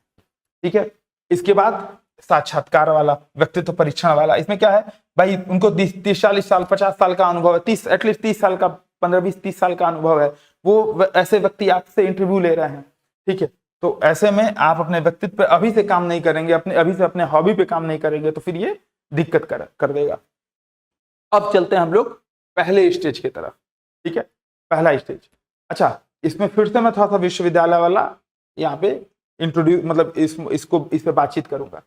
ठीक है। इसके बाद साक्षात्कार वाला, व्यक्तित्व परीक्षण वाला, इसमें क्या है भाई, उनको 30-40 साल 50 साल का अनुभव है, 30 एटलीस्ट 30 साल का, 15-20-30 साल का अनुभव है, वो ऐसे व्यक्ति आपसे इंटरव्यू ले रहे हैं, ठीक है। तो ऐसे में आप अपने व्यक्तित्व पे अभी से काम नहीं करेंगे, अभी से अपने हॉबी पे काम नहीं करेंगे तो फिर ये दिक्कत कर देगा। अब चलते हैं हम लोग पहले स्टेज की तरफ, ठीक है, पहला स्टेज। अच्छा, इसमें फिर से मैं थोड़ा सा विश्वविद्यालय वाला यहाँ पे इंट्रोड्यूस, मतलब इस पे बातचीत करूंगा।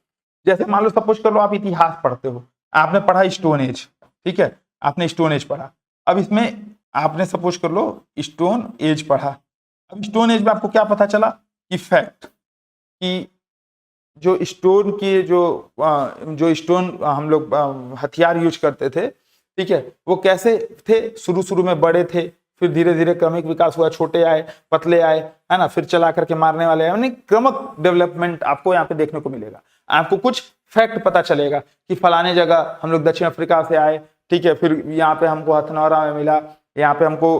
जैसे मान लो सपोज कर लो आप इतिहास पढ़ते हो, आपने पढ़ा स्टोन एज, ठीक है, आपने स्टोन एज पढ़ा। अब इसमें आपने सपोज कर लो स्टोन एज पढ़ा। अब स्टोन एज में आपको क्या पता चला कि फैक्ट कि जो स्टोन की जो स्टोन हम लोग हथियार यूज करते थे, ठीक है, वो कैसे थे, शुरू में बड़े थे, फिर धीरे धीरे क्रमिक विकास हुआ, छोटे आए, पतले आए, है ना, फिर चला करके मारने वाले आए, यानी क्रमिक डेवलपमेंट आपको यहाँ पे देखने को मिलेगा। आपको कुछ फैक्ट पता चलेगा कि फलाने जगह हम लोग दक्षिण अफ्रीका से आए, ठीक है, फिर यहाँ पे हमको हथनौरा में मिला, यहाँ पे हमको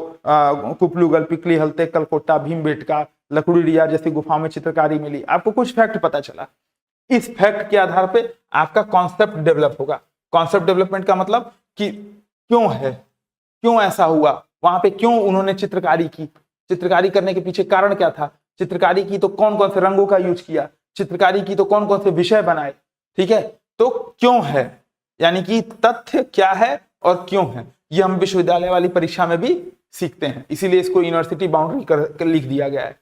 कुपलूगल, पिकली, हल्ते, कलकोट्टा, भीमबेटका, लकड़ीडिया जैसी गुफाओं में चित्रकारी मिली। आपको कुछ फैक्ट पता चला, इस फैक्ट के आधार पे आपका कॉन्सेप्ट डेवलप होगा। कॉन्सेप्ट डेवलपमेंट का मतलब कि क्यों है, क्यों ऐसा हुआ, वहां पे क्यों उन्होंने चित्रकारी की, चित्रकारी करने के पीछे कारण क्या था, चित्रकारी की तो कौन कौन से रंगों का यूज किया, चित्रकारी की तो कौन कौन से विषय बनाए, ठीक है, तो क्यों है, यानी कि तथ्य क्या है और क्यों है, ये हम विश्वविद्यालय वाली परीक्षा में भी सीखते हैं, इसीलिए इसको यूनिवर्सिटी बाउंड्री कर लिख दिया गया है,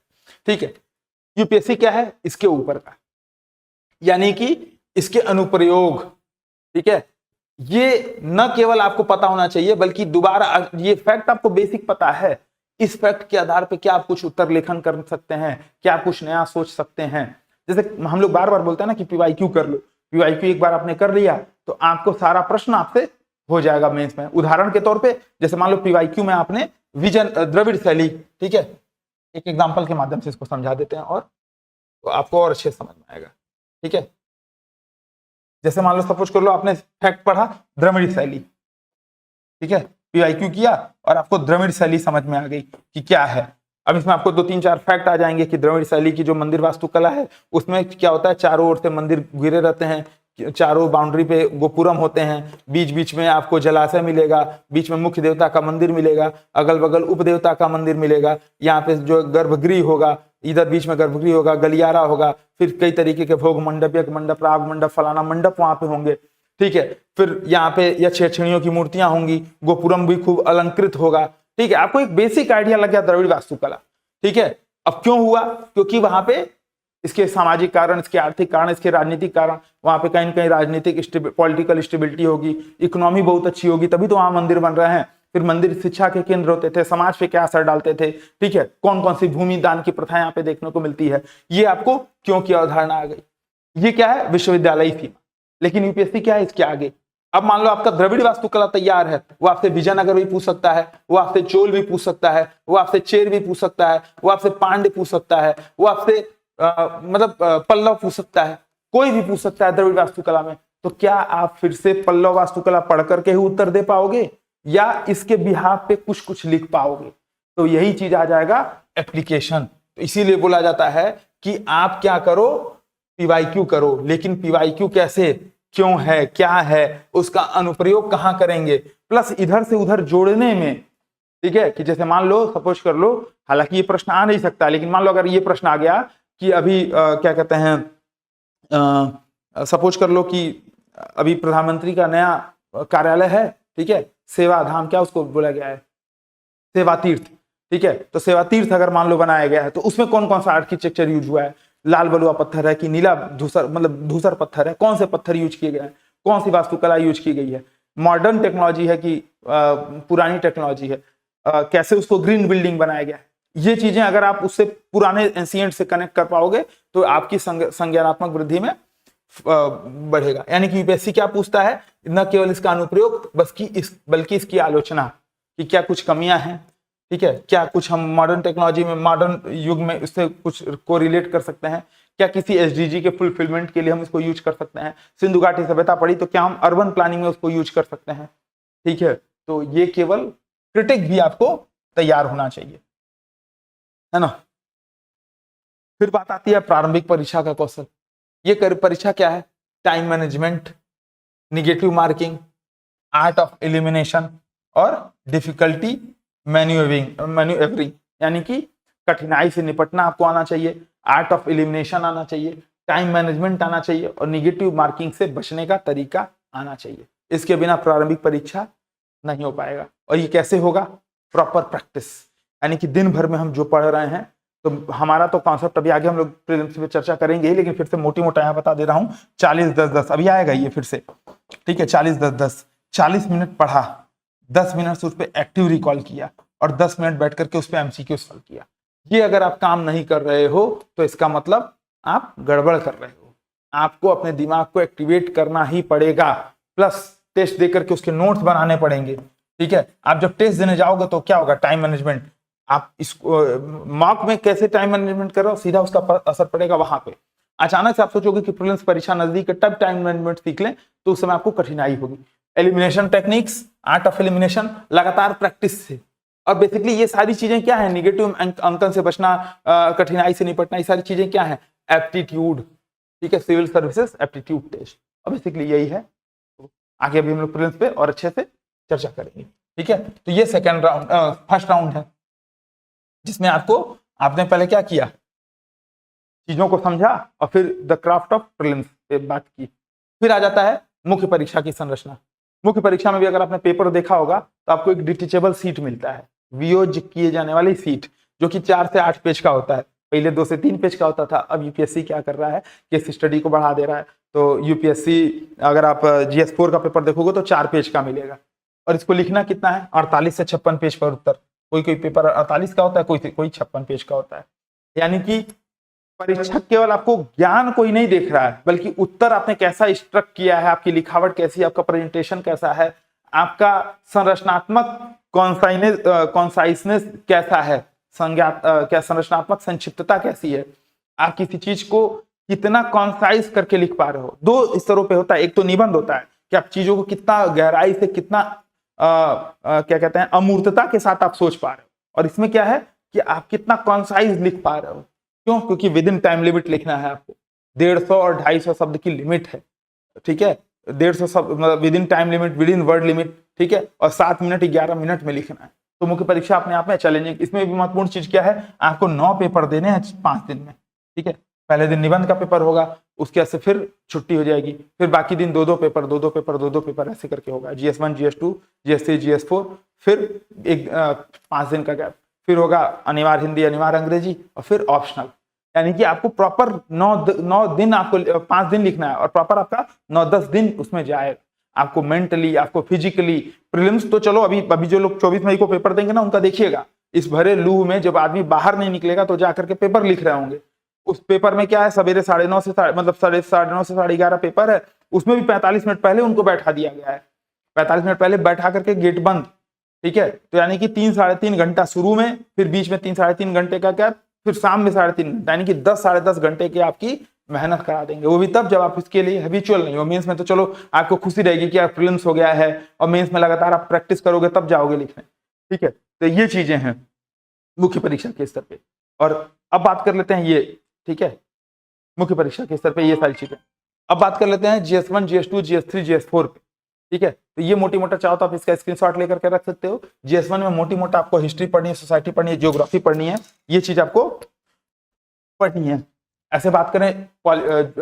ठीक है। यूपीएससी क्या है, इसके ऊपर का, यानी कि इसके अनुप्रयोग, ठीक है, ये न केवल आपको पता होना चाहिए बल्कि दोबारा ये फैक्ट आपको बेसिक पता है, इस फैक्ट के आधार पे क्या आप कुछ उत्तर लेखन कर सकते हैं, क्या आप कुछ नया सोच सकते हैं। जैसे हम लोग बार बार बोलते हैं ना कि पीवाईक्यू कर लो, पीवाईक्यू एक बार आपने कर लिया तो आपको सारा प्रश्न आपसे हो जाएगा मेंस में। उदाहरण के तौर पे जैसे मान लो पीवाईक्यू में आपने विजन द्रविड़ शैली, ठीक है, एक एग्जाम्पल के माध्यम से इसको समझा देते हैं और तो आपको और अच्छे समझ में आएगा, ठीक है। जैसे मान लो सपोज कर लो आपने फैक्ट पढ़ा द्रविड़ शैली, ठीक है, पीवाईक्यू किया और आपको द्रविड़ शैली समझ में आ गई कि क्या है। अब इसमें आपको 2-3-4 फैक्ट आ जाएंगे कि द्रविड़ शैली की जो मंदिर वास्तुकला है उसमें क्या होता है, चारों ओर से मंदिर घिरे रहते हैं, चारों बाउंड्री पे गोपुरम होते हैं, बीच बीच में आपको जलाशय मिलेगा, बीच में मुख्य देवता का मंदिर मिलेगा, अगल बगल उपदेवता का मंदिर मिलेगा, यहाँ पे जो गर्भगृह होगा, इधर बीच में गर्भगृह होगा, गलियारा होगा, फिर कई तरीके के भोग मंडप, यज्ञ मंडप, राग मंडप, फलाना मंडप वहां पे होंगे, ठीक है, फिर यहाँ पे या छेड़छिड़ियों की मूर्तियां होंगी, गोपुरम भी खूब अलंकृत होगा, ठीक है। आपको एक बेसिक आइडिया लग गया द्रविड़ वास्तुकला, ठीक है। अब क्यों हुआ, क्योंकि वहां पे इसके सामाजिक कारण, इसके आर्थिक कारण, इसके राजनीतिक कारण, वहां पे कहीं ना कहीं राजनीतिक पॉलिटिकल स्टेबिलिटी होगी, इकोनॉमी बहुत अच्छी होगी, तभी तो वहां मंदिर बन रहे हैं। फिर मंदिर शिक्षा के केंद्र होते थे, समाज पे क्या असर डालते थे, ठीक है, कौन कौन सी भूमि दान की प्रथा यहाँ पे देखने को मिलती है, ये आपको क्यों की अवधारणा आ गई। ये क्या है, विश्वविद्यालय थी। लेकिन यूपीएससी क्या है, इसके आगे। अब मान लो आपका द्रविड़ वास्तुकला तैयार है, वो आपसे विजयनगर भी पूछ सकता है, वो आपसे चोल भी पूछ सकता है, वो आपसे चेर भी पूछ सकता है, वो आपसे पांड्य पूछ सकता है, वो आपसे पल्लव पूछ सकता है, कोई भी पूछ सकता है द्रविड़ वास्तुकला में। तो क्या आप फिर से पल्लव वास्तुकला पढ़ करके ही उत्तर दे पाओगे या इसके बिहाफ पे कुछ कुछ लिख पाओगे। तो यही चीज आ जाएगा एप्लीकेशन। तो इसीलिए बोला जाता है कि आप क्या करो, पीवाईक्यू करो। लेकिन पीवाईक्यू कैसे, क्यों है, क्या है, उसका अनुप्रयोग कहां करेंगे, प्लस इधर से उधर जोड़ने में, ठीक है। कि जैसे मान लो सपोज कर लो, हालांकि ये प्रश्न आ नहीं सकता, लेकिन मान लो अगर ये प्रश्न आ गया कि अभी क्या कहते हैं, सपोज कर लो कि अभी प्रधानमंत्री का नया कार्यालय है, ठीक है, सेवा धाम, क्या उसको बोला गया है, सेवा तीर्थ, ठीक है। तो सेवा तीर्थ अगर मान लो बनाया गया है तो उसमें कौन कौन सा आर्किटेक्चर यूज हुआ है, लाल बलुआ पत्थर है कि नीला धूसर, मतलब धूसर पत्थर है, कौन से पत्थर यूज किए गए हैं, कौन सी वास्तुकला यूज की गई है, मॉडर्न टेक्नोलॉजी है कि पुरानी टेक्नोलॉजी है, कैसे उसको ग्रीन बिल्डिंग बनाया गया है। ये चीजें अगर आप उससे पुराने एंशिएंट से कनेक्ट कर पाओगे तो आपकी संज्ञानात्मक वृद्धि में बढ़ेगा। यानी कि यूपीएससी क्या पूछता है, न केवल इसका अनुप्रयोग बल्कि इसकी आलोचना, कि क्या कुछ कमियां हैं, ठीक है, क्या कुछ हम मॉडर्न टेक्नोलॉजी में, मॉडर्न युग में उससे कुछ को रिलेट कर सकते हैं, क्या किसी एसडीजी के फुलफिलमेंट के लिए हम इसको यूज कर सकते हैं। सिंधु घाटी सभ्यता पढ़ी तो क्या हम अर्बन प्लानिंग में उसको यूज कर सकते हैं, ठीक है। तो ये केवल क्रिटिक भी आपको तैयार होना चाहिए, है ना। फिर बात आती है प्रारंभिक परीक्षा का कौशल। ये परीक्षा क्या है, time management, negative marking, art of elimination और डिफिकल्टी मैन्यूवरिंग, यानी कि कठिनाई से निपटना आपको आना चाहिए, आर्ट ऑफ एलिमिनेशन आना चाहिए, टाइम मैनेजमेंट आना चाहिए और निगेटिव मार्किंग से बचने का तरीका आना चाहिए। इसके बिना प्रारंभिक परीक्षा नहीं हो पाएगा। और ये कैसे होगा, प्रॉपर प्रैक्टिस, यानी कि दिन भर में हम जो पढ़ रहे हैं, तो हमारा तो कॉन्सेप्ट अभी आगे हम लोग प्रीलिम्स में चर्चा करेंगे ही, लेकिन फिर से मोटी मोटा यहाँ बता दे रहा हूँ, 40-10-10 अभी आएगा ये फिर से, ठीक है। 40-10-10 40 मिनट पढ़ा, 10 मिनट से उस पर एक्टिव रिकॉल किया और 10 मिनट बैठ करके उस पर एमसीक्यू सॉल्व किया। ये अगर आप काम नहीं कर रहे हो तो इसका मतलब आप गड़बड़ कर रहे हो, आपको अपने दिमाग को एक्टिवेट करना ही पड़ेगा, प्लस टेस्ट देकर के उसके नोट्स बनाने पड़ेंगे। ठीक है, आप जब टेस्ट देने जाओगे तो क्या होगा, टाइम मैनेजमेंट। आप इसको मॉक में कैसे टाइम मैनेजमेंट कर रहे हो, सीधा उसका असर पड़ेगा वहां पे। अचानक से आप सोचोगे कि प्रीलिम्स परीक्षा नजदीक है, तब टाइम मैनेजमेंट सीख लें तो उस समय आपको कठिनाई होगी। Elimination techniques, art of elimination, लगातार प्रैक्टिस से। और बेसिकली ये सारी चीजें क्या है, निगेटिव अंकन से बचना, कठिनाई से निपटना, ये सारी चीजें क्या है, एप्टीट्यूड। ठीक है, सिविल सर्विसेज एप्टीट्यूड टेस्ट, और बेसिकली यही है। आगे अभी हम लोग प्रीलिम्स पे और अच्छे से चर्चा करेंगे। ठीक है, तो ये सेकंड राउंड, फर्स्ट राउंड है, जिसमें आपने पहले क्या किया, चीजों को समझा और फिर द क्राफ्ट ऑफ प्रीलिम्स पे बात की। फिर आ जाता है मुख्य परीक्षा की संरचना। मुख्य परीक्षा में भी अगर आपने पेपर देखा होगा तो आपको एक डिटेचेबल सीट मिलता है, वियोज्य किए जाने वाली सीट, जो कि 4 से 8 पेज का होता है। पहले 2 से 3 पेज का होता था, अब यूपीएससी क्या कर रहा है, केस स्टडी को बढ़ा दे रहा है। तो यूपीएससी, अगर आप GS4 का पेपर देखोगे तो 4 पेज का मिलेगा, और इसको लिखना कितना है, 48 से 56 पेज पर उत्तर। कोई कोई पेपर 48 का होता है, कोई 56 पेज का होता है। यानी कि परीक्षक केवल आपको ज्ञान कोई नहीं देख रहा है, बल्कि उत्तर आपने कैसा स्ट्रक्चर किया है, आपकी लिखावट कैसी है, आपका प्रेजेंटेशन कैसा है, आपका संरचनात्मक कॉन्साइसनेस कैसा है, क्या संरचनात्मक संक्षिप्तता कैसी है, आप किसी चीज को कितना कॉन्साइज करके लिख पा रहे हो। 2 स्तरों पे होता है, एक तो निबंध होता है कि आप चीजों को कितना गहराई से, कितना क्या कहते हैं, अमूर्तता के साथ आप सोच पा रहे हो, और इसमें क्या है कि आप कितना कॉन्साइज लिख पा रहे हो। क्यों? क्योंकि विद इन टाइम लिमिट लिखना है आपको, 150 और 250 शब्द की लिमिट है। ठीक है, 150 शब्द मतलब with in time limit, with in word limit. ठीक है, और 7 मिनट 11 मिनट में लिखना है। तो मुख्य परीक्षा अपने आप में चैलेंजिंग। इसमें भी महत्वपूर्ण चीज क्या है, आपको 9 पेपर देने हैं 5 दिन में। ठीक है, पहले दिन निबंध का पेपर होगा, उसके बाद से फिर छुट्टी हो जाएगी, फिर बाकी दिन 2-2 पेपर, 2-2 पेपर, 2-2 पेपर ऐसे करके होगा। GS1, GS2, GS3, GS4, फिर एक 5 दिन का गैप, फिर होगा अनिवार्य हिंदी, अनिवार्य अंग्रेजी, और फिर ऑप्शनल। यानी कि आपको प्रॉपर 9 दिन, आपको 5 दिन लिखना है, और प्रॉपर आपका 9-10 दिन उसमें जाएगा। आपको मेंटली, आपको फिजिकली। प्रीलिम्स तो चलो अभी जो लोग 24 मई को पेपर देंगे ना, उनका देखिएगा, इस भरे लूह में जब आदमी बाहर नहीं निकलेगा तो जाकर के पेपर लिख रहे होंगे। उस पेपर में क्या है, सवेरे 9:30 से मतलब 9:30 से 11:30 पेपर है, उसमें भी 45 मिनट पहले उनको बैठा दिया गया है, 45 मिनट पहले बैठा करके गेट बंद। ठीक है, तो यानी कि 3-3.5 घंटा शुरू में, फिर बीच में 3-3.5 घंटे का गैप, फिर शाम में 3.5 घंटा, यानी कि 10-10.5 घंटे की आपकी मेहनत करा देंगे। वो भी तब जब आप इसके लिए हैबिचुअल नहीं हो। मेंस में तो चलो आपको खुशी रहेगी कि आप प्रीलिम्स हो गया है, और मेंस में लगातार आप प्रैक्टिस करोगे तब जाओगे लिखने। ठीक है, तो ये चीजें हैं मुख्य परीक्षा के स्तर पे। और अब बात कर लेते हैं ये, ठीक है, मुख्य परीक्षा के स्तर पे ये सारी चीजें। अब बात कर लेते हैं GS1, GS2, GS3, GS4 पे। ठीक है, तो ये मोटी मोटा चाहो तो आप इसका स्क्रीनशॉट लेकर के रख सकते हो। GS1 में मोटी मोटा आपको हिस्ट्री पढ़नी है, सोसाइटी पढ़नी है, ज्योग्राफी पढ़नी है, ये चीज आपको पढ़नी है। ऐसे बात करें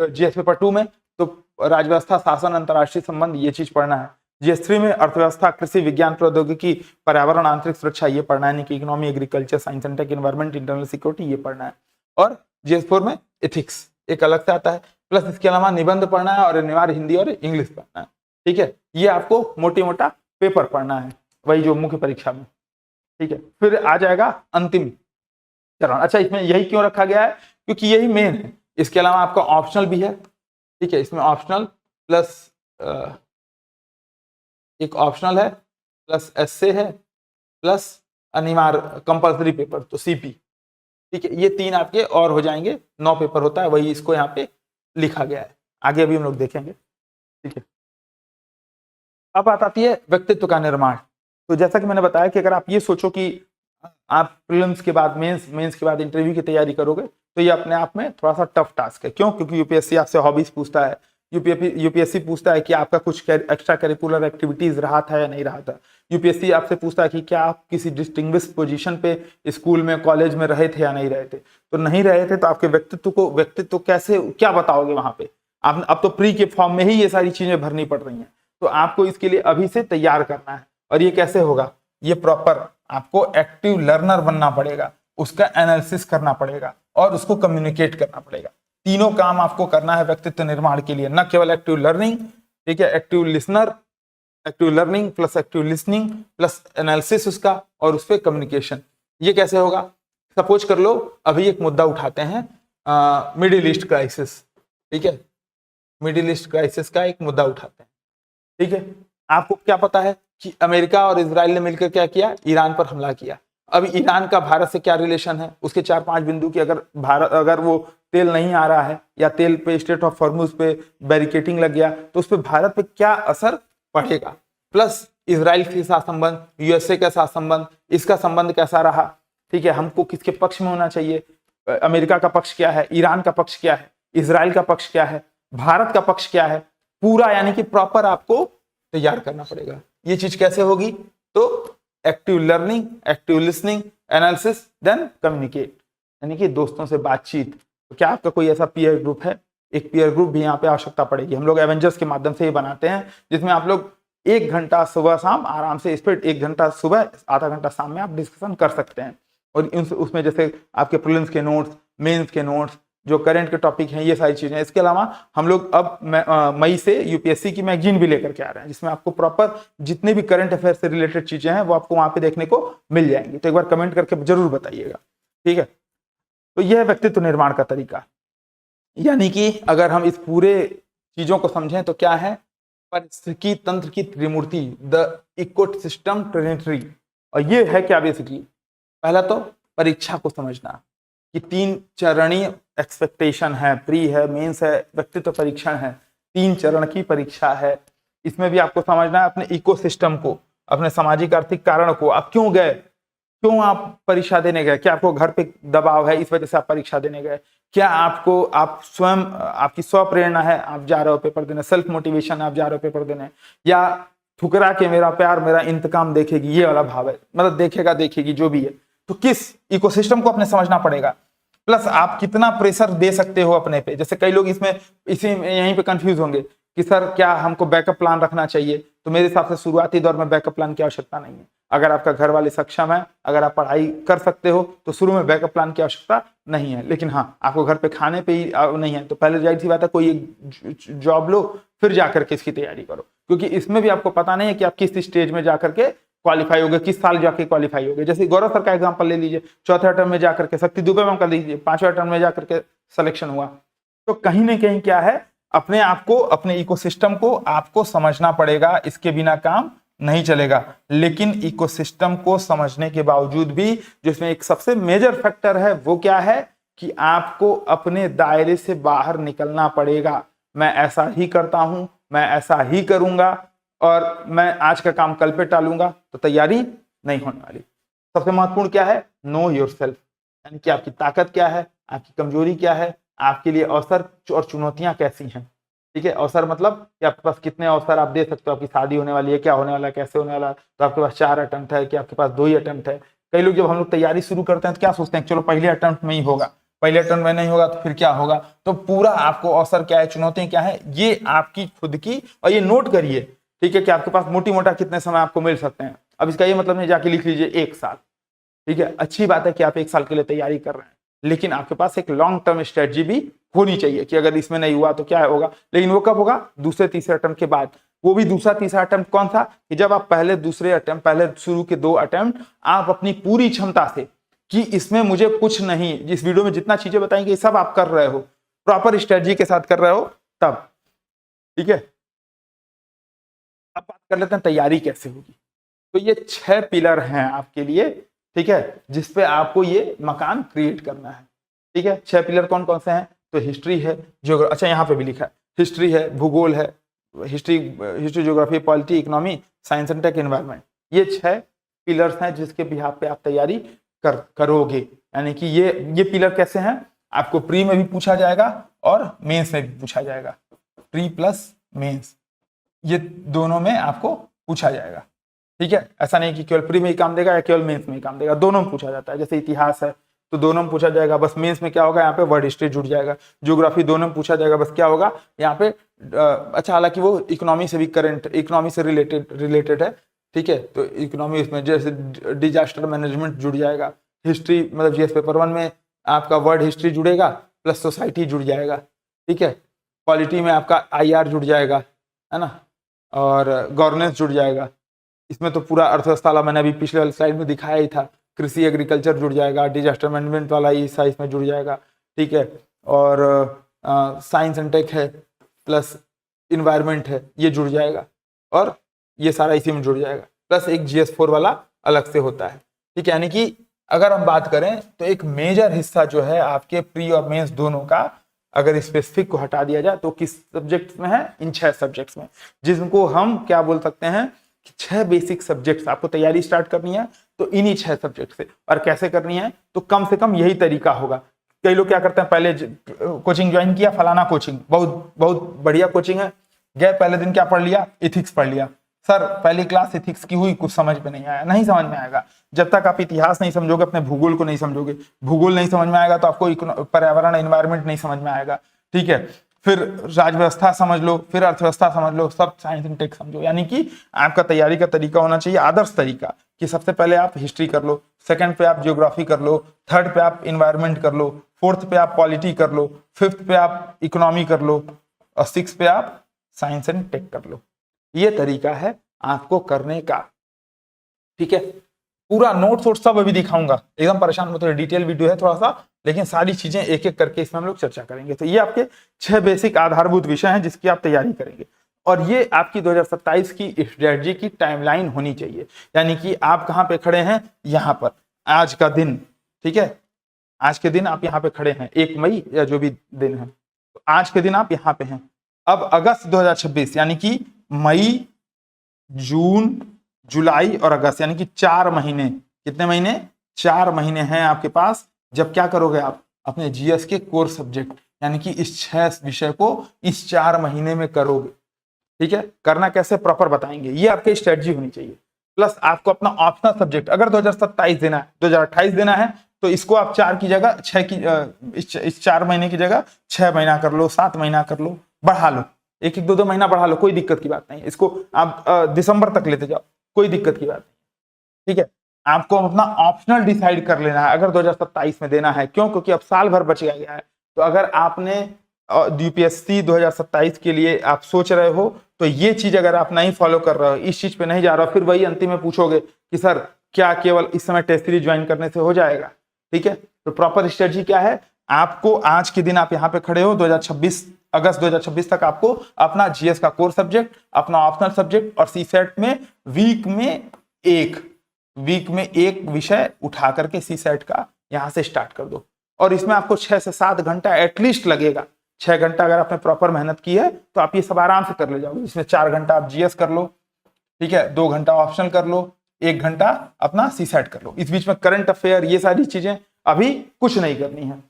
GS पेपर 2 में तो राज्य व्यवस्था, शासन, अंतर्राष्ट्रीय संबंध, ये चीज पढ़ना है। GS3 में अर्थव्यवस्था, कृषि, विज्ञान, प्रौद्योगिकी, पर्यावरण, आंतरिक सुरक्षा, ये पढ़ना है, यानी कि economy, agriculture, science and tech, environment, internal security, ये पढ़ना है। और GS4 में एथिक्स एक अलग से आता है, प्लस इसके अलावा निबंध पढ़ना है, और अनिवार्य हिंदी और इंग्लिश पढ़ना है। ठीक है, ये आपको मोटी मोटा पेपर पढ़ना है, वही जो मुख्य परीक्षा में। ठीक है, फिर आ जाएगा अंतिम चरण। अच्छा, इसमें यही क्यों रखा गया है, क्योंकि यही मेन है। इसके अलावा आपका ऑप्शनल भी है। ठीक है, इसमें ऑप्शनल प्लस एक ऑप्शनल है, प्लस एस्से है, प्लस अनिवार्य कंपल्सरी पेपर, तो CP। ठीक है, ये 3 आपके और हो जाएंगे, 9 पेपर होता है, वही इसको यहाँ पे लिखा गया है। आगे अभी हम लोग देखेंगे। ठीक है, अब बात आती है व्यक्तित्व का निर्माण। तो जैसा कि मैंने बताया कि अगर आप ये सोचो कि आप प्रीलिम्स के बाद मेंस के बाद इंटरव्यू की तैयारी करोगे, तो ये अपने आप में थोड़ा सा टफ टास्क है। क्यों? क्योंकि यूपीएससी आपसे हॉबीज पूछता है, यूपीएससी पूछता है कि आपका कुछ एक्स्ट्रा करिकुलर एक्टिविटीज रहा था या नहीं रहा था। यूपीएससी आपसे पूछता है कि क्या आप किसी डिस्टिंग्विश पोजीशन पे स्कूल में, कॉलेज में रहे थे या नहीं रहे थे। तो नहीं रहे थे तो आपके व्यक्तित्व कैसे, क्या बताओगे वहां पे। आप अब तो प्री के फॉर्म में ही ये सारी चीजें भरनी पड़ रही हैं, तो आपको इसके लिए अभी से तैयार करना है। और ये कैसे होगा, ये प्रॉपर आपको एक्टिव लर्नर बनना पड़ेगा, उसका एनालिसिस करना पड़ेगा और उसको कम्युनिकेट करना पड़ेगा। तीनों काम आपको करना है व्यक्तित्व निर्माण के लिए, न केवल एक्टिव लर्निंग। ठीक है, active listener, active learning plus active listening plus analysis उसका, और उस पर कम्युनिकेशन। ये कैसे होगा, सपोज कर लो अभी एक मुद्दा उठाते हैं, मिडिल ईस्ट क्राइसिस। ठीक है, मिडिल ईस्ट क्राइसिस का एक मुद्दा उठाते हैं। ठीक है, आपको क्या पता है कि अमेरिका और इजराइल ने मिलकर क्या किया, ईरान पर हमला किया। अब ईरान का भारत से क्या रिलेशन है, उसके 4-5 बिंदु की अगर वो तेल नहीं आ रहा है या तेल पे स्ट्रेट ऑफ हॉर्मुज पे बैरिकेटिंग लग गया तो उस पर भारत पे क्या असर पड़ेगा। प्लस इजराइल के साथ संबंध, यूएसए के साथ संबंध, इसका संबंध कैसा रहा। ठीक है, हमको किसके पक्ष में होना चाहिए, अमेरिका का पक्ष क्या है, ईरान का पक्ष क्या है, इजराइल का पक्ष क्या है, भारत का पक्ष क्या है, पूरा यानी कि प्रॉपर आपको तैयार करना पड़ेगा। ये चीज कैसे होगी, तो active learning, active listening, analysis, then communicate, यानी कि दोस्तों से बातचीत। तो क्या आपका कोई ऐसा पीयर ग्रुप है, एक पीयर ग्रुप भी यहाँ पे आवश्यकता पड़ेगी। हम लोग एवेंजर्स के माध्यम से ये बनाते हैं जिसमें आप लोग 1 घंटा सुबह शाम आराम से इस पर 1 घंटा सुबह आधा घंटा शाम में आप डिस्कशन कर सकते हैं। और उसमें जैसे आपके प्रीलिम्स के नोट्स, मेंस के नोट्स, जो करंट के टॉपिक हैं, ये सारी चीजें। इसके अलावा हम लोग अब मई से यूपीएससी की मैगजीन भी लेकर के आ रहे हैं जिसमें आपको प्रॉपर जितने भी करंट अफेयर से रिलेटेड चीजें हैं वो आपको वहां पे देखने को मिल जाएंगी। तो एक बार कमेंट करके जरूर बताइएगा। ठीक है, तो यह है व्यक्तित्व निर्माण का तरीका। यानी कि अगर हम इस पूरे चीजों को समझें तो क्या है, पारिस्थितिकी तंत्र की त्रिमूर्ति, द इकोसिस्टम ट्रिनिटी। और ये है क्या बेसिकली, पहला तो परीक्षा को समझना कि 3 चरणीय एक्सपेक्टेशन है, प्री है, मेंस है, व्यक्तित्व परीक्षण है, 3 चरण की परीक्षा है। इसमें भी आपको समझना है अपने इकोसिस्टम को, अपने सामाजिक आर्थिक कारण को। आप क्यों गए, क्यों आप परीक्षा देने गए, क्या आपको घर पे दबाव है इस वजह से आप परीक्षा देने गए, क्या आपको आप स्वयं आपकी स्व प्रेरणा है, आप जा रहे हो पेपर देने, सेल्फ मोटिवेशन आप जा रहे हो पेपर देने, या ठुकरा के मेरा प्यार मेरा इंतकाम देखेगी, ये वाला भाव है, मतलब देखेगा देखेगी जो भी है। तो किस इकोसिस्टम को अपने समझना पड़ेगा। प्लस आप कितना प्रेशर दे सकते हो अपने पे। जैसे कई लोग इसमें यहीं पे कंफ्यूज होंगे कि सर क्या हमको बैकअप प्लान रखना चाहिए। तो मेरे हिसाब से शुरुआती दौर में बैकअप प्लान की आवश्यकता नहीं है। अगर आपका घर वाले सक्षम है, अगर आप पढ़ाई कर सकते हो तो शुरू में बैकअप प्लान की आवश्यकता नहीं है। लेकिन हाँ, आपको घर पे खाने पे ही नहीं है तो पहले जाहिर सी बात है कोई एक जॉब लो, फिर जाकर के इसकी तैयारी करो, क्योंकि इसमें भी आपको पता नहीं है कि आप किस स्टेज में जाकर के क्वालिफाई हो गए, किस साल जाके क्वालिफाई हो गए। जैसे गौरव सर का एग्जांपल ले लीजिए, 4थे अटेम्प्ट में जाकर के, शक्ति दुबे मैम कर लीजिए 5वें अटेम्प्ट में जाकर के सिलेक्शन हुआ। तो कहीं ना कहीं क्या है, अपने आप को, अपने इकोसिस्टम को आपको समझना पड़ेगा, इसके बिना काम नहीं चलेगा। लेकिन इकोसिस्टम को समझने के बावजूद भी जिसमें एक सबसे मेजर फैक्टर है वो क्या है कि आपको अपने दायरे से बाहर निकलना पड़ेगा। मैं ऐसा ही करता हूं, मैं ऐसा ही करूंगा और मैं आज का काम कल पे टालूंगा तो तैयारी नहीं होने वाली। सबसे महत्वपूर्ण क्या है, नो योरसेल्फ, यानी कि आपकी ताकत क्या है, आपकी कमजोरी क्या है, आपके लिए अवसर और चुनौतियां कैसी हैं। ठीक है, अवसर मतलब कि आपके पास कितने अवसर आप दे सकते हो, आपकी शादी होने वाली है, क्या होने वाला है, कैसे होने वाला है, तो आपके पास 4 अटेम्प्ट है कि आपके पास 2 ही अटेम्प्ट है। कई लोग जब हम लोग तैयारी शुरू करते हैं तो क्या सोचते हैं, चलो पहले अटेम्प्ट में ही होगा, पहले अटेम्प्ट में नहीं होगा तो फिर क्या होगा। तो पूरा आपको अवसर क्या है, चुनौतियां क्या है, ये आपकी खुद की, और ये नोट करिए। ठीक है, कि आपके पास मोटी मोटा कितने समय आपको मिल सकते हैं। अब इसका ये मतलब नहीं जाके लिख लीजिए 1 साल। ठीक है, अच्छी बात है कि आप 1 साल के लिए तैयारी कर रहे हैं, लेकिन आपके पास एक लॉन्ग टर्म स्ट्रेटजी भी होनी चाहिए कि अगर इसमें नहीं हुआ तो क्या होगा। लेकिन वो कब होगा, दूसरे तीसरे अटेम्प्ट के बाद। वो भी दूसरा तीसरा अटेम्प्ट कौन सा, कि जब आप पहले दूसरे अटेम्प्ट, पहले शुरू के 2 अटेम्प्ट आप अपनी पूरी क्षमता से, कि इसमें मुझे कुछ नहीं, जिस वीडियो में जितना चीजें बताएंगे सब आप कर रहे हो, प्रॉपर स्ट्रेटजी के साथ कर रहे हो तब। ठीक है, अब बात कर लेते हैं तैयारी कैसे होगी। तो ये 6 पिलर हैं आपके लिए, ठीक है, जिसपे आपको ये मकान क्रिएट करना है। ठीक है, 6 पिलर कौन कौन से हैं, तो हिस्ट्री है, ज्योग्राफी, अच्छा यहाँ पे भी लिखा है, हिस्ट्री है, भूगोल है, history geography, polity, economy, science and tech, environment. ये 6 पिलर्स हैं जिसके बिहाफ पे आप तैयारी करोगे। यानी कि ये पिलर कैसे हैं, आपको प्री में भी पूछा जाएगा और मेंस में भी पूछा जाएगा। प्री प्लस मेंस, ये दोनों में आपको पूछा जाएगा। ठीक है, ऐसा नहीं कि केवल प्री में ही काम देगा या केवल मेंस में ही काम देगा, दोनों में पूछा जाता है। जैसे इतिहास है तो दोनों में पूछा जाएगा, बस मेंस में क्या होगा, यहाँ पे वर्ल्ड हिस्ट्री जुड़ जाएगा। ज्योग्राफी दोनों में पूछा जाएगा, बस क्या होगा यहाँ पे, अच्छा हालांकि वो इकोनॉमी से भी, करंट इकोनॉमी से रिलेटेड है। ठीक है, तो इकोनॉमी इसमें जैसे डिजास्टर मैनेजमेंट जुड़ जाएगा। हिस्ट्री मतलब जीएस पेपर 1 में आपका वर्ल्ड हिस्ट्री जुड़ेगा प्लस सोसाइटी जुड़ जाएगा। ठीक है, पॉलिटी में आपका IR जुड़ जाएगा, है ना, और गवर्नेंस जुड़ जाएगा। इसमें तो पूरा अर्थव्यवस्था वाला मैंने अभी पिछले वाली स्लाइड में दिखाया ही था। कृषि एग्रीकल्चर जुड़ जाएगा, डिजास्टर मैनेजमेंट वाला हिस्सा इसमें जुड़ जाएगा। ठीक है, और साइंस एंड टेक है, प्लस इन्वायरमेंट है ये जुड़ जाएगा और ये सारा इसी में जुड़ जाएगा, प्लस एक GS4 वाला अलग से होता है। ठीक है, यानी कि अगर हम बात करें तो एक मेजर हिस्सा जो है आपके प्री और मेंस दोनों का, अगर स्पेसिफिक को हटा दिया जाए तो किस सब्जेक्ट्स में है, इन 6 सब्जेक्ट्स में, जिनको हम क्या बोल सकते हैं कि 6 बेसिक सब्जेक्ट्स आपको तैयारी स्टार्ट करनी है तो इन्हीं 6 सब्जेक्ट से। और कैसे करनी है तो कम से कम यही तरीका होगा। कई लोग क्या करते हैं, पहले कोचिंग ज्वाइन किया, फलाना कोचिंग बहुत बहुत बढ़िया कोचिंग है, गए पहले दिन क्या पढ़ लिया, इथिक्स पढ़ लिया। सर पहली क्लास इथिक्स की हुई, कुछ समझ में नहीं आया। नहीं समझ में आएगा जब तक आप इतिहास नहीं समझोगे, अपने भूगोल को नहीं समझोगे। भूगोल नहीं समझ में आएगा तो आपको पर्यावरण एनवायरनमेंट नहीं समझ में आएगा। ठीक है, फिर राजव्यवस्था समझ लो, फिर अर्थव्यवस्था समझ लो, सब साइंस एंड टेक समझो। यानी कि आपका तैयारी का तरीका होना चाहिए आदर्श तरीका कि सबसे पहले आप हिस्ट्री कर लो, सेकंड पे आप ज्योग्राफी कर लो, थर्ड पे आप इन्वायरमेंट कर लो, फोर्थ पे आप पॉलिटी कर लो, फिफ्थ पे आप इकोनॉमी कर लो और सिक्स पे आप साइंस एंड टेक कर लो। ये तरीका है आपको करने का। ठीक है, पूरा नोट्स वोट्स सब अभी दिखाऊंगा, एकदम परेशान मत हो, डिटेल वीडियो है थोड़ा सा, लेकिन सारी चीजें एक एक करके इसमें हम लोग चर्चा करेंगे। तो ये आपके 6 बेसिक आधारभूत विषय हैं जिसकी आप तैयारी करेंगे और ये आपकी 2027 की स्ट्रेटजी की टाइमलाइन होनी चाहिए। यानी कि आप कहाँ पे खड़े हैं, यहाँ पर आज का दिन। ठीक है, आज के दिन आप यहाँ पे खड़े हैं 1 मई या जो भी दिन है, तो आज के दिन आप यहाँ पे हैं। अब अगस्त 2026 यानी कि मई, जून, जुलाई और अगस्त, यानी कि 4 महीने। कितने महीने, 4 महीने हैं आपके पास। जब क्या करोगे आप अपने GS के कोर सब्जेक्ट यानी कि इस 6 विषय को इस 4 महीने में करोगे। ठीक है, करना कैसे प्रॉपर बताएंगे, ये आपकी स्ट्रेटजी होनी चाहिए। प्लस आपको अपना ऑप्शनल सब्जेक्ट अगर 2027 देना है, 2028 देना है तो इसको आप 4 की जगह 6 की, इस 4 महीने की जगह 6 महीना कर लो, 7 महीना कर लो, बढ़ा लो, 1-1, 2-2 महीना बढ़ा लो, कोई दिक्कत की बात नहीं। इसको आप दिसंबर तक लेते जाओ, कोई दिक्कत की बात नहीं। ठीक है, आपको अपना ऑप्शनल डिसाइड कर लेना है अगर 2027 में देना है। क्यों, क्योंकि अब साल भर बच गया है। तो अगर आपने UPSC 2027 के लिए आप सोच रहे हो तो ये चीज अगर आप नहीं फॉलो कर रहे हो, इस चीज पे नहीं जा रहे हो, फिर वही अंतिम में पूछोगे कि सर क्या केवल इस समय टेस्ट सीरीज ज्वाइन करने से हो जाएगा। ठीक है, तो प्रॉपर स्ट्रेटजी क्या है, आपको आज के दिन आप यहाँ पे खड़े हो 2026 अगस्त 2026 तक आपको अपना GS का कोर सब्जेक्ट, अपना ऑप्शनल सब्जेक्ट और CSET में वीक में एक विषय उठा करके CSET का यहां से स्टार्ट कर दो। और इसमें आपको 6 से 7 घंटा एटलीस्ट लगेगा। 6 घंटा अगर आपने प्रॉपर मेहनत की है तो आप ये सब आराम से कर ले जाओगे। इसमें 4 घंटा आप GS कर लो, ठीक है, 2 घंटा ऑप्शनल कर लो, 1 घंटा अपना CSET कर लो। इस बीच में करंट अफेयर ये सारी चीजें अभी कुछ नहीं करनी है।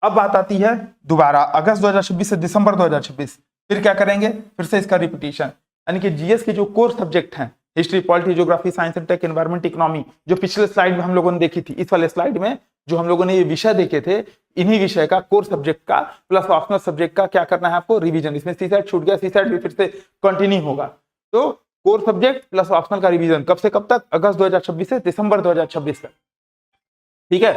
अब बात आती है दोबारा अगस्त 2026 से दिसंबर 2026, फिर क्या करेंगे, फिर से इसका रिपीटिशन। यानी कि GS के जो कोर सब्जेक्ट हैं, history, polity, geography, science and tech, environment, economy, जो पिछले स्लाइड में हम लोगों ने देखी थी, इस वाले स्लाइड में जो हम लोगों ने ये विषय देखे थे, इन्हीं विषय का कोर सब्जेक्ट का प्लस ऑप्शनल सब्जेक्ट का क्या करना है आपको, रिवीजन। इसमें CSET छूट गया, CSET भी फिर से कंटिन्यू होगा। तो कोर सब्जेक्ट प्लस ऑप्शनल का रिवीजन कब से कब तक, अगस्त 2026 से दिसंबर 2026 तक। ठीक है,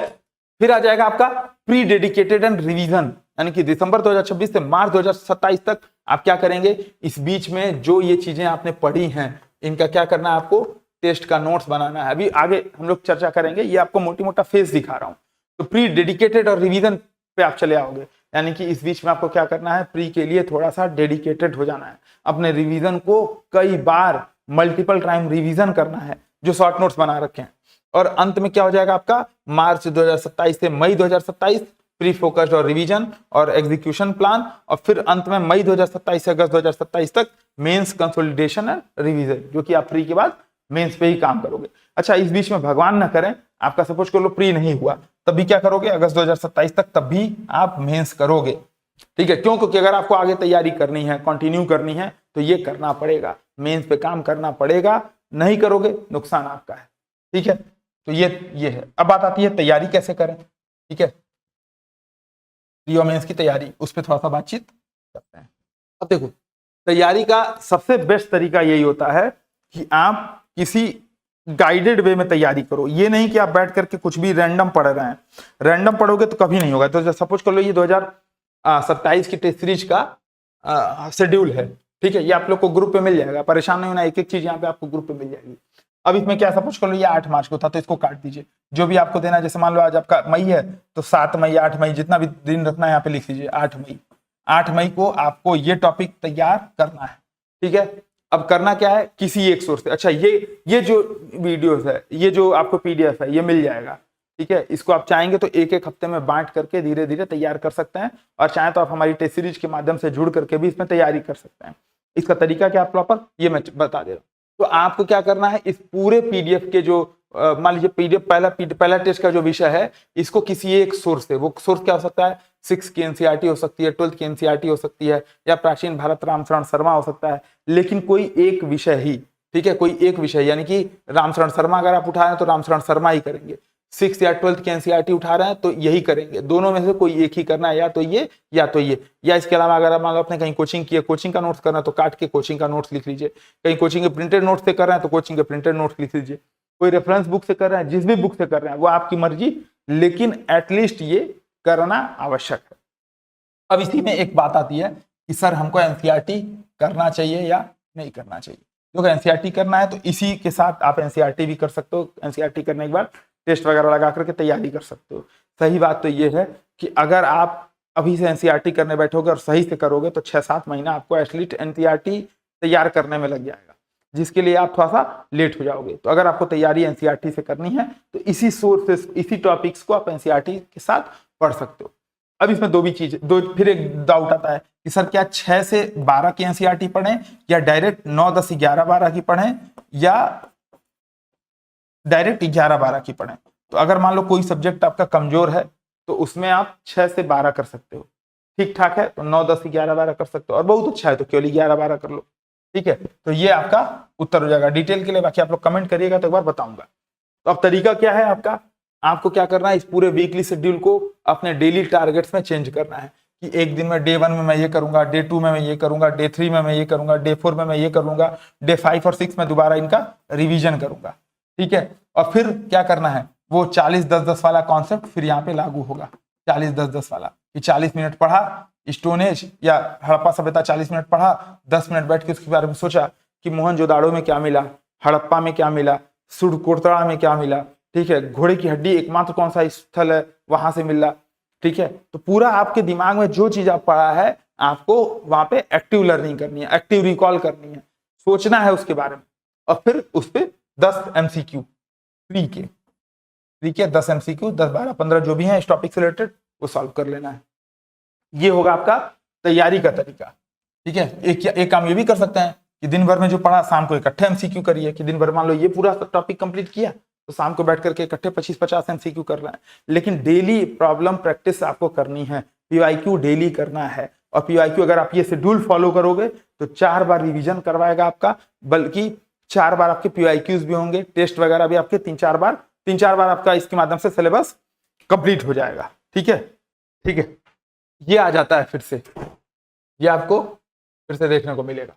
फिर आ जाएगा आपका प्री डेडिकेटेड एंड रिवीजन, यानी कि दिसंबर 2026 से मार्च 2027 तक आप क्या करेंगे, इस बीच में जो ये चीजें आपने पढ़ी हैं इनका क्या करना है, आपको टेस्ट का नोट्स बनाना है। अभी आगे हम लोग चर्चा करेंगे, ये आपको मोटी मोटा फेस दिखा रहा हूं। तो प्री डेडिकेटेड और रिवीजन पे आप चले आओगे, यानी कि इस बीच में आपको क्या करना है, प्री के लिए थोड़ा सा डेडिकेटेड हो जाना है, अपने रिवीजन को कई बार मल्टीपल टाइम रिवीजन करना है, जो शॉर्ट नोट्स बना रखे हैं। और अंत में क्या हो जाएगा आपका, मार्च 2027 से मई 2027 प्री फोकस्ड और रिवीजन और एग्जीक्यूशन प्लान, और फिर अंत में मई 2027 से अगस्त 2027 तक मेंस कंसोलिडेशन एंड रिवीजन, जो कि आप प्री के बाद मेंस पे ही काम करोगे। अच्छा, इस बीच में भगवान ना करें आपका सपोज कर लो प्री नहीं हुआ, तब भी क्या करोगे, अगस्त 2027 तक तब भी आप मेंस करोगे। ठीक है, क्यों, क्योंकि अगर आपको आगे तैयारी करनी है, कंटिन्यू करनी है, तो ये करना पड़ेगा, मेंस पे काम करना पड़ेगा। नहीं करोगे नुकसान आपका है। ठीक है, तो ये है। अब बात आती है तैयारी कैसे करें। ठीक है, प्री और मेंस की तैयारी, उस पर थोड़ा सा बातचीत करते हैं। अब देखो, तैयारी का सबसे बेस्ट तरीका यही होता है कि आप किसी गाइडेड वे में तैयारी करो। ये नहीं कि आप बैठ करके कुछ भी रैंडम पढ़ रहे हैं, रैंडम पढ़ोगे तो कभी नहीं होगा। तो सपोज कर लो ये 2027 की टेस्ट सीरीज का शेड्यूल है। ठीक है, ये आप लोग को ग्रुप पे मिल जाएगा, परेशान नहीं होना, एक एक चीज यहाँ पे आपको ग्रुप पे मिल जाएगी। अब इसमें क्या, सपोज कर लो ये 8 मार्च को था तो इसको काट दीजिए, जो भी आपको देना है। जैसे मान लो आज आपका मई है तो 7 मई, 8 मई, जितना भी दिन रखना है यहाँ पे लिख लीजिए। 8 मई, 8 मई को आपको ये टॉपिक तैयार करना है। ठीक है, अब करना क्या है, किसी एक सोर्स से, अच्छा ये जो वीडियोस है, ये जो आपको पीडीएफ है, ये मिल जाएगा। ठीक है, इसको आप चाहेंगे तो एक एक हफ्ते में बांट करके धीरे धीरे तैयार कर सकते हैं, और चाहे तो आप हमारी टेस्ट सीरीज के माध्यम से जुड़ करके भी इसमें तैयारी कर सकते हैं। इसका तरीका क्या प्रॉपर, ये मैं बता दे रहा हूँ। तो आपको क्या करना है, इस पूरे पीडीएफ के जो मान लीजिए पीडीएफ पहला टेस्ट का जो विषय है, इसको किसी एक सोर्स से, वो सोर्स क्या हो सकता है, 6 की एनसीईआरटी हो सकती है, 12th की एनसीईआरटी हो सकती है, या प्राचीन भारत रामशरण शर्मा हो सकता है, लेकिन कोई एक विषय ही। ठीक है, कोई एक विषय, यानी कि रामशरण शर्मा अगर आप उठा रहे हैं तो रामशरण शर्मा ही करेंगे, 6 या 12th की एनसीईआरटी उठा रहे हैं तो यही करेंगे। दोनों में से कोई एक ही करना है, या तो ये या तो ये। या इसके अलावा अगर आप मान लो आपने कहीं कोचिंग की है, कोचिंग का नोट्स करना है तो काट के कोचिंग का नोट्स लिख लीजिए। कहीं कोचिंग के प्रिंटेड नोट्स से कर रहे हैं तो कोचिंग के प्रिंटेड नोट्स लिख लीजिए। कोई रेफरेंस बुक से कर रहे हैं, जिस भी बुक से कर रहे हैं वो आपकी मर्जी, लेकिन एटलीस्ट ये करना आवश्यक है। अब इसी में एक बात आती है कि सर हमको एनसीईआरटी करना चाहिए या नहीं करना चाहिए। तो अगर एनसीईआरटी करना है तो इसी के साथ आप एनसीईआरटी भी कर सकते हो। एनसीईआरटी करने के बाद टेस्ट वगैरह लगा करके तैयारी कर सकते हो। सही बात तो ये है कि अगर आप अभी से एनसीईआरटी करने बैठोगे और सही से करोगे तो 6-7 महीना आपको एटलीस्ट एनसीईआरटी तैयार करने में लग जाएगा, जिसके लिए आप थोड़ा सा लेट हो जाओगे। तो अगर आपको तैयारी एनसीईआरटी से करनी है तो इसी सोर्सेस, इसी टॉपिक्स को आप एनसीईआरटी के साथ पढ़ सकते हो। अब इसमें फिर एक डाउट आता है कि सर क्या 6 से 12 की एनसीईआरटी पढ़ें, या डायरेक्ट 9, 10, 11, 12 की पढ़ें, या डायरेक्ट 11, 12 की पढ़ें। तो अगर मान लो कोई सब्जेक्ट आपका कमजोर है तो उसमें आप 6 से 12 कर सकते हो। ठीक ठाक है तो 9, 10, 11, 12 कर सकते हो, और बहुत अच्छा है तो केवल 11, 12 कर लो। ठीक है, तो ये आपका उत्तर हो जाएगा। डिटेल के लिए बाकी आप लोग कमेंट करिएगा तो एक बार बताऊंगा। तो अब तरीका क्या है आपका, आपको क्या करना है, इस पूरे वीकली शेड्यूल को अपने डेली टारगेट्स में चेंज करना है कि एक दिन में डे 1 में मैं ये करूंगा, डे 2 में मैं ये करूंगा, डे 3 में मैं ये करूंगा, डे 4 में मैं ये करूंगा, डे 5 और 6 में दोबारा इनका रिवीजन करूंगा। ठीक है, और फिर क्या करना है, वो 40-10-10 वाला कॉन्सेप्ट फिर यहाँ पे लागू होगा। 40-10-10 वाला कि 40 मिनट पढ़ा स्टोन एज या हड़प्पा सभ्यता, 40 मिनट पढ़ा, 10 मिनट बैठ के उसके बारे में सोचा कि मोहनजोदाड़ो में क्या मिला, हड़प्पा में क्या मिला, सुरकोटड़ा में क्या मिला। ठीक है, घोड़े की हड्डी एकमात्र कौन सा स्थल है वहां से मिला। ठीक है, तो पूरा आपके दिमाग में जो चीज आप पढ़ा है आपको वहां पे एक्टिव लर्निंग करनी है, एक्टिव रिकॉल करनी है, सोचना है उसके बारे में, और फिर उस पर 10 एमसीक्यू फ्री के 10 एमसीक्यू 10, 12, 15 जो भी हैं इस टॉपिक से रिलेटेड वो सॉल्व कर लेना है। ये होगा आपका तैयारी का तरीका। ठीक है, एक काम ये भी कर सकते हैं कि दिन भर में जो पढ़ा शाम को इकट्ठे एमसीक्यू करिए, कि दिन भर मान लो ये पूरा टॉपिक कंप्लीट किया तो शाम को बैठ करके इकट्ठे 25-50 एमसीक्यू कर रहे हैं। लेकिन डेली प्रॉब्लम प्रैक्टिस आपको करनी है, पीवाईक्यू डेली करना है। और पीवाईक्यू अगर आप ये शेड्यूल फॉलो करोगे तो 4 बार रिवीजन करवाएगा आपका, बल्कि 4 बार आपके पीवाईक्यूज भी होंगे, टेस्ट वगैरह भी आपके 3-4 बार आपका इसके माध्यम से सिलेबस कंप्लीट हो जाएगा। ठीक है, ठीक है, ये आ जाता है फिर से, ये आपको फिर से देखने को मिलेगा।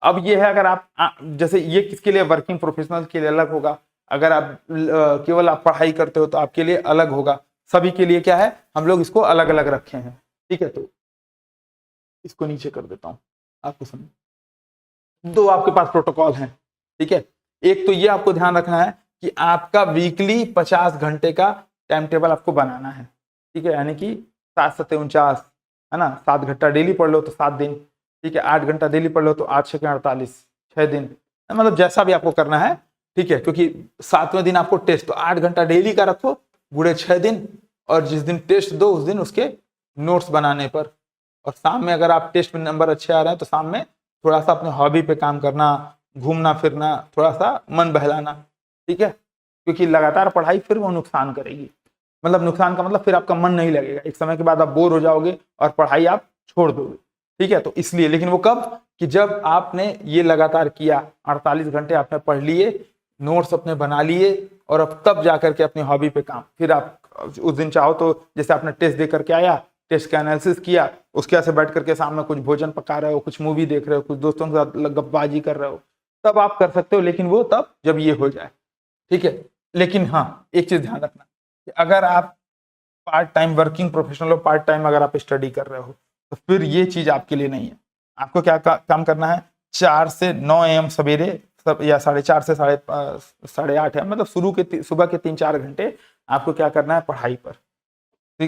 अब ये है अगर आप जैसे ये किसके लिए, वर्किंग प्रोफेशनल के लिए अलग होगा, अगर आप केवल आप पढ़ाई करते हो तो आपके लिए अलग होगा। सभी के लिए क्या है, हम लोग इसको अलग अलग रखे हैं। ठीक है, तो इसको नीचे कर देता हूं आपको समझ। 2 आपके पास प्रोटोकॉल हैं। ठीक है, एक तो ये आपको ध्यान रखना है कि आपका वीकली 50 घंटे का टाइम टेबल आपको बनाना है। ठीक है, यानी कि 7-7-49 है ना, 7 घंटा डेली पढ़ लो तो 7 दिन। ठीक है, 8 घंटा डेली पढ़ लो तो 8-6-48 6 दिन, मतलब जैसा भी आपको करना है। ठीक है, क्योंकि 7वें दिन आपको टेस्ट, तो 8 घंटा डेली का रखो, गुड़े 6 दिन, और जिस दिन टेस्ट दो उस दिन उसके नोट्स बनाने पर। और शाम में अगर आप टेस्ट में नंबर अच्छे आ रहे हैं तो शाम में थोड़ा सा अपने हॉबी पे काम करना, घूमना फिरना, थोड़ा सा मन बहलाना। ठीक है, क्योंकि लगातार पढ़ाई फिर वो नुकसान करेगी, मतलब नुकसान का मतलब फिर आपका मन नहीं लगेगा, एक समय के बाद आप बोर हो जाओगे और पढ़ाई आप छोड़ दोगे। ठीक है, तो इसलिए, लेकिन वो कब, कि जब आपने ये लगातार किया, 48 घंटे आपने पढ़ लिए, नोट्स अपने बना लिए, और अब तब जाकर के अपनी हॉबी पे काम। फिर आप उस दिन चाहो तो जैसे आपने टेस्ट दे करके आया, टेस्ट का एनालिसिस किया, उसके बाद से बैठ करके सामने कुछ भोजन पका रहे हो, कुछ मूवी देख रहे हो, कुछ दोस्तों के साथ गप्पबाजी कर रहे हो, तब आप कर सकते हो, लेकिन वो तब जब ये हो जाए। ठीक है, लेकिन हाँ एक चीज ध्यान रखना कि अगर आप पार्ट टाइम वर्किंग प्रोफेशनल हो, पार्ट टाइम अगर आप स्टडी कर रहे हो तो फिर ये चीज आपके लिए नहीं है। आपको क्या काम करना है, 4 से 9 AM सवेरे, या 4:30 से 8:30 है, मतलब सुबह के 3-4 घंटे आपको क्या करना है, पढ़ाई पर।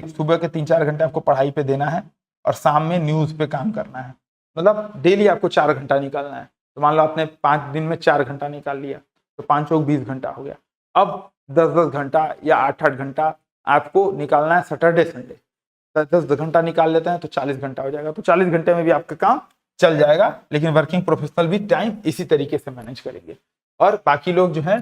सुबह के 3-4 घंटे आपको पढ़ाई पे देना है। और शाम में न्यूज पे काम करना है। मतलब डेली आपको 4 घंटा निकालना है। तो मान लो आपने 5 दिन में 4 घंटा निकाल लिया, तो 5 चौक 20 घंटा हो गया। अब 10-10 घंटा या 8-8 घंटा आपको निकालना है सैटरडे संडे। 10-10 घंटा निकाल लेते हैं तो 40 घंटा हो जाएगा। तो 40 घंटे में भी आपका काम चल जाएगा। लेकिन वर्किंग प्रोफेशनल भी टाइम इसी तरीके से मैनेज करेंगे। और बाकी लोग जो है,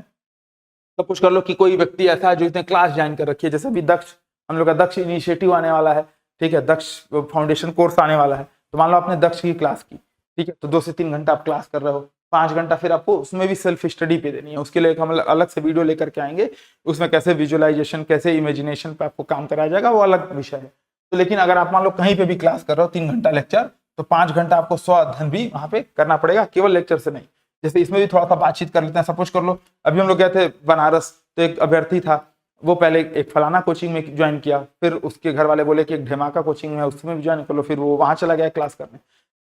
सपोज कर लो कि कोई व्यक्ति ऐसा है जो इसने क्लास ज्वाइन कर रखी है, जैसे भी दक्ष, हम लोग का दक्ष इनिशिएटिव आने वाला है, ठीक है, दक्ष फाउंडेशन कोर्स आने वाला है। तो मान लो आपने दक्ष की क्लास की, ठीक है, तो 2 से 3 घंटा आप क्लास कर रहे हो, 5 घंटा फिर आपको उसमें भी सेल्फ स्टडी पे देनी है। उसके लिए हम अलग से वीडियो लेकर के आएंगे, उसमें कैसे विजुअलाइजेशन, कैसे इमेजिनेशन पे आपको काम कराया जाएगा, वो अलग विषय है। तो लेकिन अगर आप मान लो कहीं पे भी क्लास कर रहे हो 3 घंटा लेक्चर, तो 5 घंटा आपको स्व अध्ययन भी वहां पे करना पड़ेगा, केवल लेक्चर से नहीं। जैसे इसमें भी थोड़ा सा बातचीत कर लेते हैं। सपोज कर लो अभी हम लोग गए थे बनारस, तो एक अभ्यर्थी था, वो पहले एक फलाना कोचिंग में ज्वाइन किया, फिर उसके घर वाले बोले कि एक ढेमाका कोचिंग में उसमें भी ज्वाइन कर लो, फिर वो वहां चला गया क्लास करने।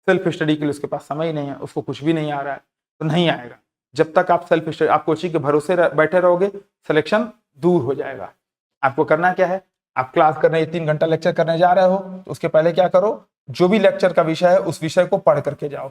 सेल्फ स्टडी के लिए उसके पास समय ही नहीं है, उसको कुछ भी नहीं आ रहा है, तो नहीं आएगा। जब तक आप सेल्फ स्टडी, आप कोचिंग के भरोसे बैठे रहोगे, सिलेक्शन दूर हो जाएगा। आपको करना क्या है, आप क्लास करने 3 घंटा लेक्चर करने जा रहे हो, तो उसके पहले क्या करो, जो भी लेक्चर का विषय है उस विषय को पढ़ करके जाओ,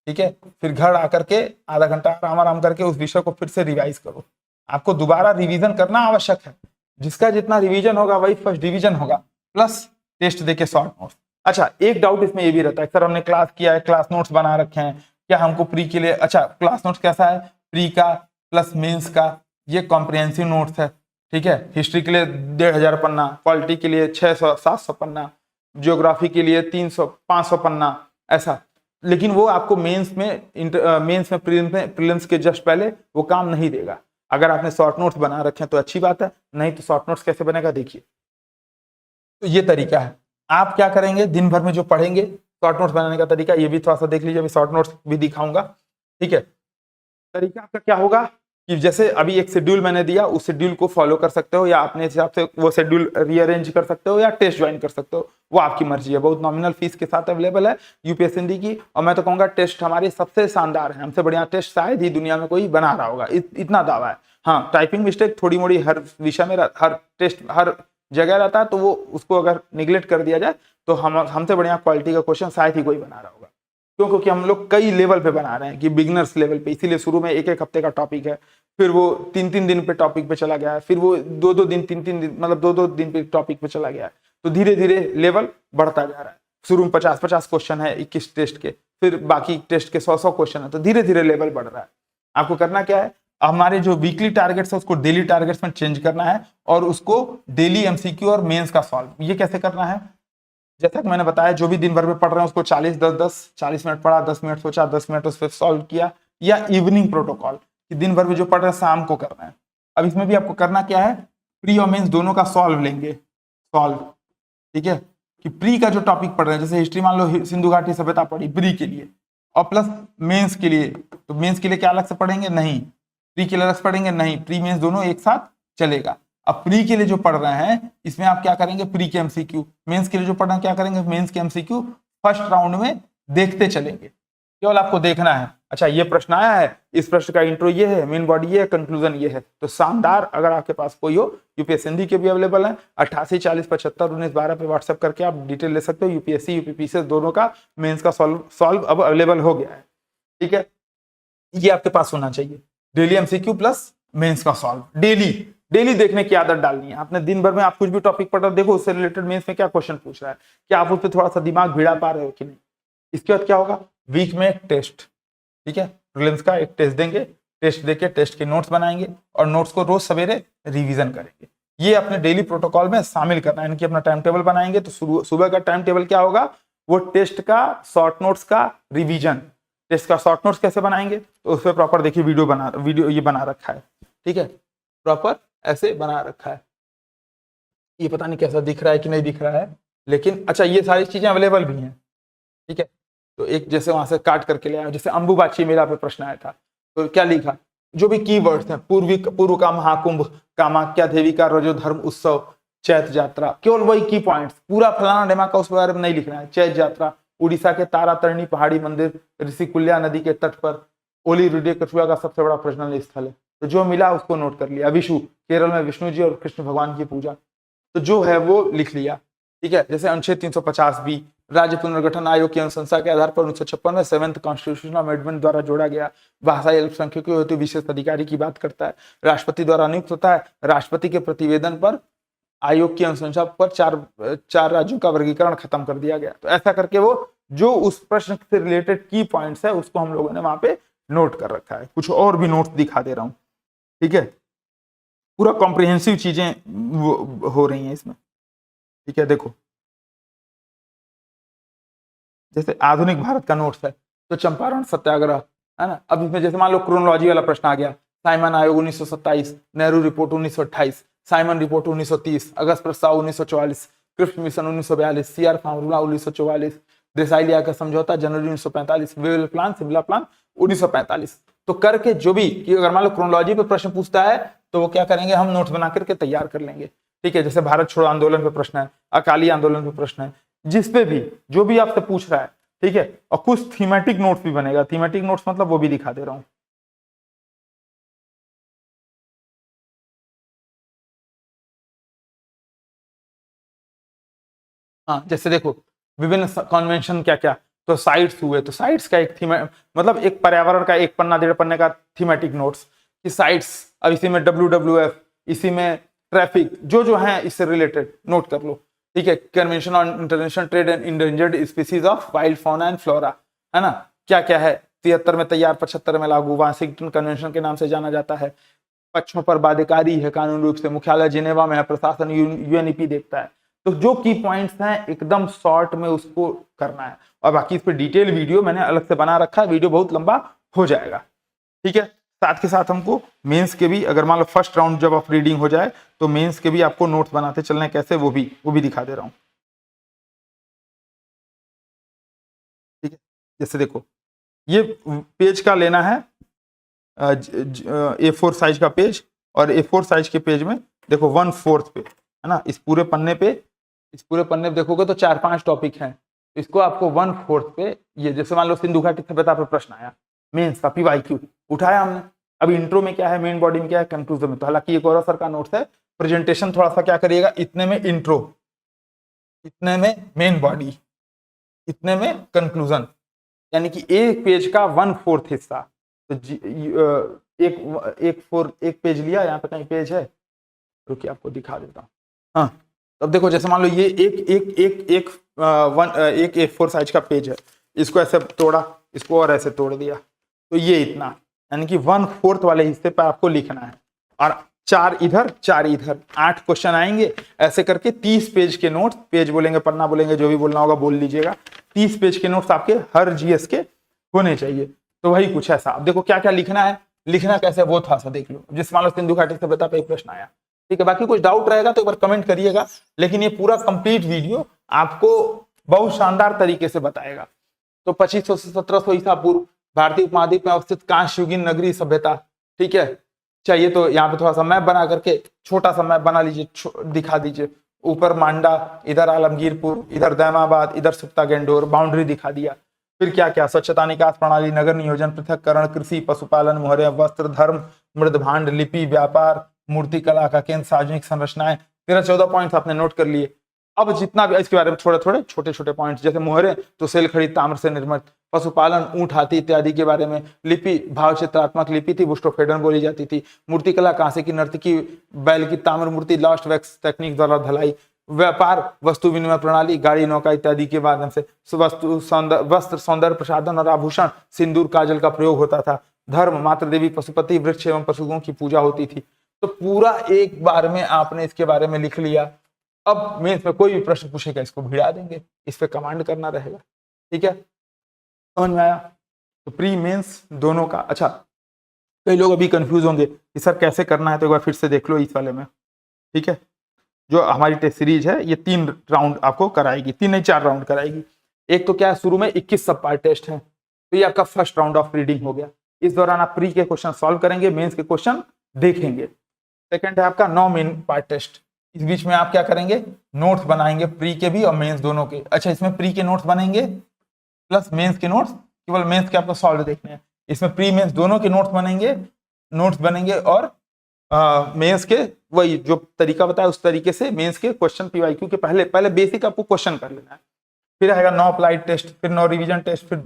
ठीक है। फिर घर आकर के आधा घंटा आराम आराम करके उस विषय को फिर से रिवाइज करो। आपको दोबारा रिवीजन करना आवश्यक है। जिसका जितना रिवीजन होगा वही फर्स्ट डिवीजन होगा, प्लस टेस्ट देके शॉर्ट नोट्स। अच्छा, एक डाउट इसमें ये भी रहता है, सर हमने क्लास किया है, क्लास नोट्स बना रखे हैं, क्या हमको प्री के लिए, अच्छा क्लास नोट्स कैसा है, प्री का प्लस मेंस का ये कॉम्प्रिहेंसिव नोट्स है, ठीक है। हिस्ट्री के लिए 1500 पन्ना, पॉलिटी के लिए 600-700 पन्ना, ज्योग्राफी के लिए 300-500 पन्ना, ऐसा। लेकिन वो आपको मेंस में प्रीलिम्स के जस्ट पहले वो काम नहीं देगा। अगर आपने शॉर्ट नोट्स बना रखे हैं तो अच्छी बात है, नहीं तो शॉर्ट नोट्स कैसे बनेगा देखिए। तो ये तरीका है, आप क्या करेंगे, दिन भर में जो पढ़ेंगे, शॉर्ट नोट्स बनाने का तरीका ये भी थोड़ा सा देख लीजिए, अभी शॉर्ट नोट्स भी दिखाऊंगा, ठीक है। तरीका आपका क्या होगा कि जैसे अभी एक शेड्यूल मैंने दिया, उस शेड्यूल को फॉलो कर सकते हो, या अपने हिसाब से वो शेड्यूल रीअरेंज कर सकते हो, या टेस्ट ज्वाइन कर सकते हो, वो आपकी मर्जी है। बहुत नॉमिनल फीस के साथ अवेलेबल है यूपीएससी हिंदी की, और मैं तो कहूंगा टेस्ट हमारे सबसे शानदार है, हमसे बढ़िया टेस्ट शायद ही दुनिया में कोई बना रहा होगा, इतना दावा है। हाँ, टाइपिंग मिस्टेक थोड़ी मोड़ी हर विषय में, हर टेस्ट हर जगह रहता है, तो वो उसको अगर निगलेक्ट कर दिया जाए तो हमसे बढ़िया क्वालिटी का क्वेश्चन शायद ही कोई बना रहा होगा। क्यों? क्योंकि हम लोग कई लेवल पे बना रहे हैं कि बिगनर्स लेवल पे, इसीलिए शुरू में 1-1 हफ्ते का टॉपिक है, फिर वो 3-3 दिन पे टॉपिक पे चला गया है, फिर वो 2-2 दिन 3-3 दिन, मतलब 2-2 दिन पे टॉपिक पे चला गया है। तो धीरे धीरे लेवल बढ़ता जा रहा है। शुरू में 50-50 क्वेश्चन है 21 टेस्ट के, फिर बाकी टेस्ट के 100-100 क्वेश्चन है, तो धीरे धीरे लेवल बढ़ रहा है। आपको करना क्या है, हमारे जो वीकली टारगेट्स है उसको डेली टारगेट्स में चेंज करना है, और उसको डेली एमसीक्यू और मेंस का सॉल्व। ये कैसे करना है, जैसा कि मैंने बताया, जो भी दिन भर में पढ़ रहे हैं उसको 40 मिनट पढ़ा, 10 मिनट सोचा, 10 मिनट उस पर सॉल्व किया, या इवनिंग प्रोटोकॉल कि दिन भर में जो पढ़ रहे हैं शाम को करना है। अब इसमें भी आपको करना क्या है, प्री और मेंस दोनों का सॉल्व लेंगे, सॉल्व, ठीक है। कि प्री का जो टॉपिक पढ़ रहे हैं, जैसे हिस्ट्री मान लो सिंधु घाटी सभ्यता पढ़ी प्री के लिए, और प्लस मेंस के लिए, तो मेंस के लिए क्या अलग से पढ़ेंगे, नहीं, प्री के लिए अलग से पढ़ेंगे, नहीं, प्री मेंस दोनों एक साथ चलेगा। अब प्री के लिए जो पढ़ रहे हैं इसमें आप क्या करेंगे, प्री के एमसीक्यू, मेंस के लिए जो पढ़ रहे हैं क्या करेंगे, मेंस के एमसीक्यू फर्स्ट राउंड में देखते चलेंगे, केवल आपको देखना है। अच्छा, ये प्रश्न आया है, इस प्रश्न का इंट्रो ये है, मेन बॉडी ये है, कंक्लूजन ये है, तो शानदार। अगर आपके पास कोई हो, यूपीएससी हिंदी के भी अवेलेबल है, 88 40 75 19 12 पे व्हाट्सएप करके आप डिटेल ले सकते हो। यूपीएससी यूपीपीसी दोनों का मेंस का सॉल्व अब अवेलेबल हो गया है, ठीक है। ये आपके पास होना चाहिए, डेली एमसीक्यू प्लस मेंस का सॉल्व, डेली देखने की आदत डालनी है। आपने दिन भर में आप कुछ भी टॉपिक पढ़ रहे हो, देखो उससे रिलेटेड मेंस में क्या क्वेश्चन पूछ रहा है, क्या आप उस पर थोड़ा सा दिमाग भिड़ा पा रहे हो कि नहीं। इसके बाद क्या होगा, वीक में एक टेस्ट, ठीक है, प्रीलिम्स का एक टेस्ट देंगे, टेस्ट देके टेस्ट के नोट्स बनाएंगे, और नोट्स को रोज सवेरे रिवीजन करेंगे। ये अपने डेली प्रोटोकॉल में शामिल करना है, यानी कि अपना टाइम टेबल बनाएंगे। तो सुबह का टाइम टेबल क्या होगा, वो टेस्ट का शॉर्ट नोट्स का रिवीजन। टेस्ट का शॉर्ट नोट्स कैसे बनाएंगे, तो उस पर प्रॉपर देखिए वीडियो ये बना रखा है, ठीक है, प्रॉपर ऐसे बना रखा है। ये पता नहीं कैसा दिख रहा है कि नहीं दिख रहा है, लेकिन अच्छा ये सारी चीजें अवेलेबल भी हैं, ठीक है। तो एक जैसे वहां से काट करके ले आया, जैसे अंबुबाची मेला पे प्रश्न आया था, तो क्या लिखा, जो भी कीवर्ड्स हैं, पूर्व का महाकुंभ, कामाख्या देवी का रजो धर्म उत्सव, चैत्र यात्रा, केवल वही की पॉइंट्स, पूरा फलाना डेमा का उस बारे में नहीं लिखना है। चैत्र यात्रा, उड़ीसा के तारातरणी पहाड़ी मंदिर, ऋषिकुल्या नदी के तट पर ओली रुडे कछुआ का सबसे बड़ा प्रजनन स्थल है, तो जो मिला उसको नोट कर लिया। विशु, केरल में विष्णु जी और कृष्ण भगवान की पूजा, तो जो है वो लिख लिया। ठीक है, जैसे अनुच्छेद 350 बी राज्य पुनर्गठन आयोग की अनुशंसा के आधार पर 1956 में 7th कॉन्स्टिट्यूशनल अमेंडमेंट द्वारा जोड़ा गया भाषाई अल्पसंख्यकों हेतु विशेष अधिकारी की बात करता है। राष्ट्रपति द्वारा नियुक्त होता है। राष्ट्रपति के प्रतिवेदन पर आयोग की अनुशंसा पर चार राज्यों का वर्गीकरण खत्म कर दिया गया। तो ऐसा करके वो जो उस प्रश्न से रिलेटेड की पॉइंट्स है उसको हम लोगों ने वहां पे नोट कर रखा है। कुछ और भी नोट्स दिखा दे रहा हूं, ठीक है, पूरा कॉम्प्रिहेंसिव चीजें हो रही हैं इसमें, ठीक है। देखो जैसे आधुनिक भारत का नोट्स है तो चंपारण सत्याग्रह है ना। अब इसमें जैसे मान लो क्रोनोलॉजी वाला प्रश्न आ गया, साइमन आयोग 1927, नेहरू रिपोर्ट 1928, साइमन रिपोर्ट 1930, अगस्त प्रस्ताव 1944, Cripps mission 1942, CR formula 1944, Desai लिया का समझौता जनवरी 1945, वेल प्लान शिमला प्लान 1945। तो करके जो भी कि अगर मान लो क्रोनोलॉजी पे प्रश्न पूछता है तो वो क्या करेंगे, हम नोट्स बना करके तैयार कर लेंगे, ठीक है। जैसे भारत छोड़ो आंदोलन पे प्रश्न है, अकाली आंदोलन पे प्रश्न है, जिस पे भी जो भी आपसे पूछ रहा है, ठीक है। और कुछ थीमेटिक नोट्स भी बनेगा। थीमेटिक नोट्स मतलब वो भी दिखा दे रहा हूं। हाँ जैसे देखो विभिन्न कन्वेंशन क्या क्या, तो साइट्स हुए, तो साइट्स का एक थीम मतलब एक पर्यावरण का एक पन्ना 1.5 पन्ने का थीमेटिक नोट्स कि साइट्स, अब इसी में WWF, इसी में ट्रैफिक, जो जो है इससे रिलेटेड नोट कर लो, ठीक है। Convention on international trade and endangered species of wild fauna and flora, है ना, क्या क्या है। 73 में तैयार, 75 में लागू, वाशिंगटन कन्वेंशन के नाम से जाना जाता है। पक्षों पर बाध्यकारी है कानून रूप से, मुख्यालय जिनेवा में है, प्रशासन UNEP देखता है। तो जो की पॉइंट्स हैं एकदम शॉर्ट में उसको करना है, और बाकी इस पर डिटेल वीडियो मैंने अलग से बना रखा है, वीडियो बहुत लंबा हो जाएगा, ठीक है। साथ के साथ हमको मेंस के भी, अगर मान लो फर्स्ट राउंड जब ऑफ रीडिंग हो जाए तो मेंस के भी आपको नोट्स बनाते चलने कैसे, वो भी दिखा दे रहा हूं, ठीक है। जैसे देखो ये पेज का लेना है A4 साइज का पेज, और A4 साइज के पेज में देखो 1/4 पे, है ना, इस पूरे पन्ने पे देखोगे तो 4-5 टॉपिक हैं। इसको आपको 1/4 पे, ये जैसे मान लो सिंधु घाटी सभ्यता पे प्रश्न आया, मेंस का PYQ उठाया हमने। अब इंट्रो में क्या है, मेन बॉडी में क्या है, कंक्लूजन में। तो हालांकि एक और सर का नोट्स है, प्रेजेंटेशन थोड़ा सा क्या करिएगा, इतने में इंट्रो, इतने में मेन बॉडी, इतने में कंक्लूजन, यानी कि एक पेज का 1/4 हिस्सा। तो एक पेज लिया, यहाँ पे कहीं पेज है, रुकिए आपको दिखा देता हूँ। हाँ अब देखो जैसे मान लो ये एक A4 साइज का पेज है, इसको ऐसे तोड़ा, इसको और ऐसे तोड़ दिया, तो ये इतना, यानी कि 1/4 वाले हिस्से पर आपको लिखना है, और 4 इधर 4 इधर, 8 क्वेश्चन आएंगे। ऐसे करके 30 पेज के नोट्स, पेज बोलेंगे पन्ना बोलेंगे, जो भी बोलना होगा बोल लीजिएगा, 30 पेज के नोट्स आपके हर GS के होने चाहिए। तो वही कुछ ऐसा। अब देखो क्या क्या लिखना है, लिखना कैसे वो था सा देख लो। जिस मान लो सिंधु घाटी सभ्यता पे एक प्रश्न आया, ठीक है। बाकी कुछ डाउट रहेगा तो एक बार कमेंट करिएगा, लेकिन ये पूरा कंप्लीट वीडियो आपको बहुत शानदार तरीके से बताएगा। तो 2500 से 1700 ईसा पूर्व भारतीय उपमहाद्वीप में अवस्थित कांस्य युगीन नगरीय सभ्यता, ठीक है। चाहिए तो यहाँ पे थोड़ा सा मैप बना करके, छोटा सा मैप बना लीजिए, दिखा दीजिए। ऊपर मांडा, इधर आलमगीरपुर, इधर दैमाबाद, इधर सुप्ता गेंडोर, बाउंड्री दिखा दिया। फिर क्या क्या, स्वच्छता निकास प्रणाली, नगर नियोजन, पृथककरण, कृषि, पशुपालन, मोहरे, वस्त्र, धर्म, मृद भांड, लिपि, व्यापार, मूर्ति कला का केंद्र, सार्वजनिक संरचनाएं। 13-14 पॉइंट्स आपने नोट कर लिए। अब जितना भी इसके बारे में थोड़े थोड़े छोटे छोटे पॉइंट्स, जैसे मोहरे तो सेल खड़ी ताम्र से निर्मित, पशुपालन ऊंट हाथी इत्यादि के बारे में, लिपि भाव चित्रात्मक लिपि थी, बुस्टोफेडन बोली जाती थी, मूर्ति कला कांसे की नर्तकी, बैल की ताम्र मूर्ति, लॉस्ट वैक्स तकनीक द्वारा धलाई, व्यापार वस्तु विनिमय प्रणाली, गाड़ी नौका इत्यादि के माध्यम से वस्त्र सौंदर्य प्रसाधन और आभूषण, सिंदूर काजल का प्रयोग होता था। धर्म, मातृ देवी, पशुपति, वृक्ष एवं पशुओं की पूजा होती थी। तो पूरा एक बार में आपने इसके बारे में लिख लिया। अब मेंस में कोई भी प्रश्न पूछेगा इसको भिड़ा देंगे, इस पे कमांड करना रहेगा, ठीक है। समझ में आया? तो प्री मेंस दोनों का। अच्छा, कई लोग अभी कंफ्यूज होंगे कि सर कैसे करना है, तो एक बार फिर से देख लो इस वाले में, ठीक है। जो हमारी टेस्ट सीरीज है ये 3 राउंड आपको कराएगी, 3 नहीं 4 राउंड कराएगी। एक तो क्या है, शुरू में 21 सब पार्ट टेस्ट है, तो ये आपका फर्स्ट राउंड ऑफ रीडिंग हो गया। इस दौरान आप प्री के क्वेश्चन सॉल्व करेंगे, मेंस के क्वेश्चन देखेंगे। सेकंड है आपका 9 मेन पार्ट टेस्ट। इस बीच में आप क्या करेंगे, नोट्स बनाएंगे प्री के भी और मेंस दोनों के। अच्छा, इसमें प्री के नोट्स बनेंगे प्लस मेंस के नोट्स, केवल मेंस के आपको सॉल्व देखने हैं। इसमें प्री मेंस दोनों के नोट्स बनेंगे और मेंस के वही जो तरीका बताया उस तरीके से मेंस के क्वेश्चन पीवाईक्यू के पहले पहले बेसिक आपको क्वेश्चन कर लेना है, फिर आएगा 9 अप्लाइड टेस्ट, फिर 9 रिवीजन टेस्ट, फिर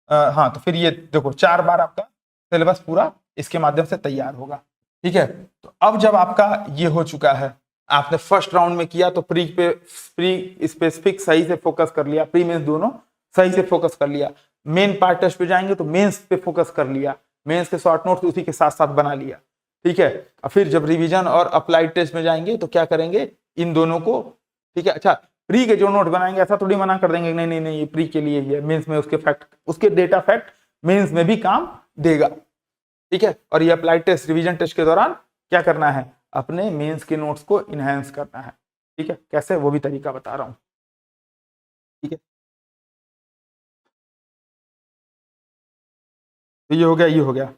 हाँ तो फिर ये देखो 4 बार आपका सिलेबस पूरा इसके माध्यम से तैयार होगा। ठीक है, तो अब जब आपका ये हो चुका है, आपने फर्स्ट राउंड में किया तो प्री स्पेसिफिक सही से फोकस कर लिया, प्री मेंस दोनों सही से फोकस कर लिया, मेन पार्ट टेस्ट पे जाएंगे तो मेंस पे फोकस कर लिया, मेंस के शॉर्ट नोट्स उसी के साथ साथ बना लिया। ठीक है, और फिर जब रिवीजन और अप्लाइड टेस्ट में जाएंगे तो क्या करेंगे, इन दोनों को, ठीक है, अच्छा प्री के जो नोट बनाएंगे ऐसा थोड़ी मना कर देंगे नहीं नहीं नहीं ये प्री के लिए ही है, मेंस में उसके फैक्ट उसके डेटा फैक्ट मेंस में भी काम देगा। ठीक है, और ये अप्लाइड टेस्ट रिवीजन टेस्ट के दौरान क्या करना है, अपने मेंस के नोट्स को इनहेंस करना है। ठीक है, कैसे वो भी तरीका बता रहा हूं। ठीक है, तो ये हो गया, ये हो गया।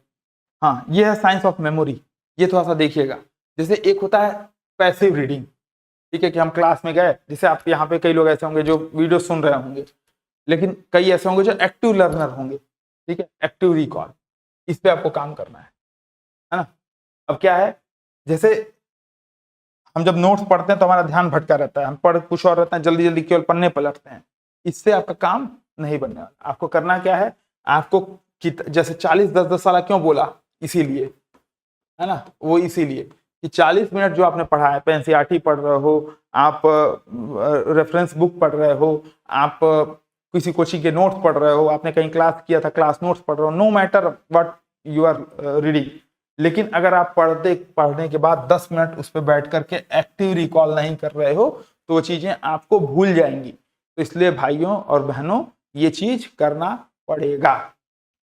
हाँ, ये है साइंस ऑफ मेमोरी, ये थोड़ा सा देखिएगा। जैसे एक होता है पैसिव रीडिंग, ठीक है, कि हम क्लास में गए, जैसे आप यहाँ पे कई लोग ऐसे होंगे जो वीडियो सुन रहे होंगे, लेकिन कई ऐसे होंगे जो एक्टिव लर्नर होंगे। ठीक है, एक्टिव रिकॉल, इस पे आपको काम करना है ना। अब क्या है, जैसे हम जब नोट्स पढ़ते हैं तो हमारा ध्यान भटका रहता है, हम पढ़ कुछ और रहते हैं, जल्दी जल्दी केवल पढ़ने पलटते हैं, इससे आपका काम नहीं बनने वाला। आपको करना क्या है, आपको जैसे 40 10 वाला क्यों बोला, इसीलिए है ना, वो इसीलिए कि 40 मिनट जो आपने पढ़ा है, एनसीईआरटी पढ़ रहे हो आप, रेफरेंस बुक पढ़ रहे हो आप, किसी कोचिंग के नोट्स पढ़ रहे हो, आपने कहीं क्लास किया था क्लास नोट्स पढ़ रहे हो, no matter what you are reading, लेकिन अगर आप पढ़ने के बाद 10 मिनट उस पर बैठ करके एक्टिव रिकॉल नहीं कर रहे हो तो वो चीजें आपको भूल जाएंगी। तो इसलिए भाइयों और बहनों ये चीज करना पड़ेगा,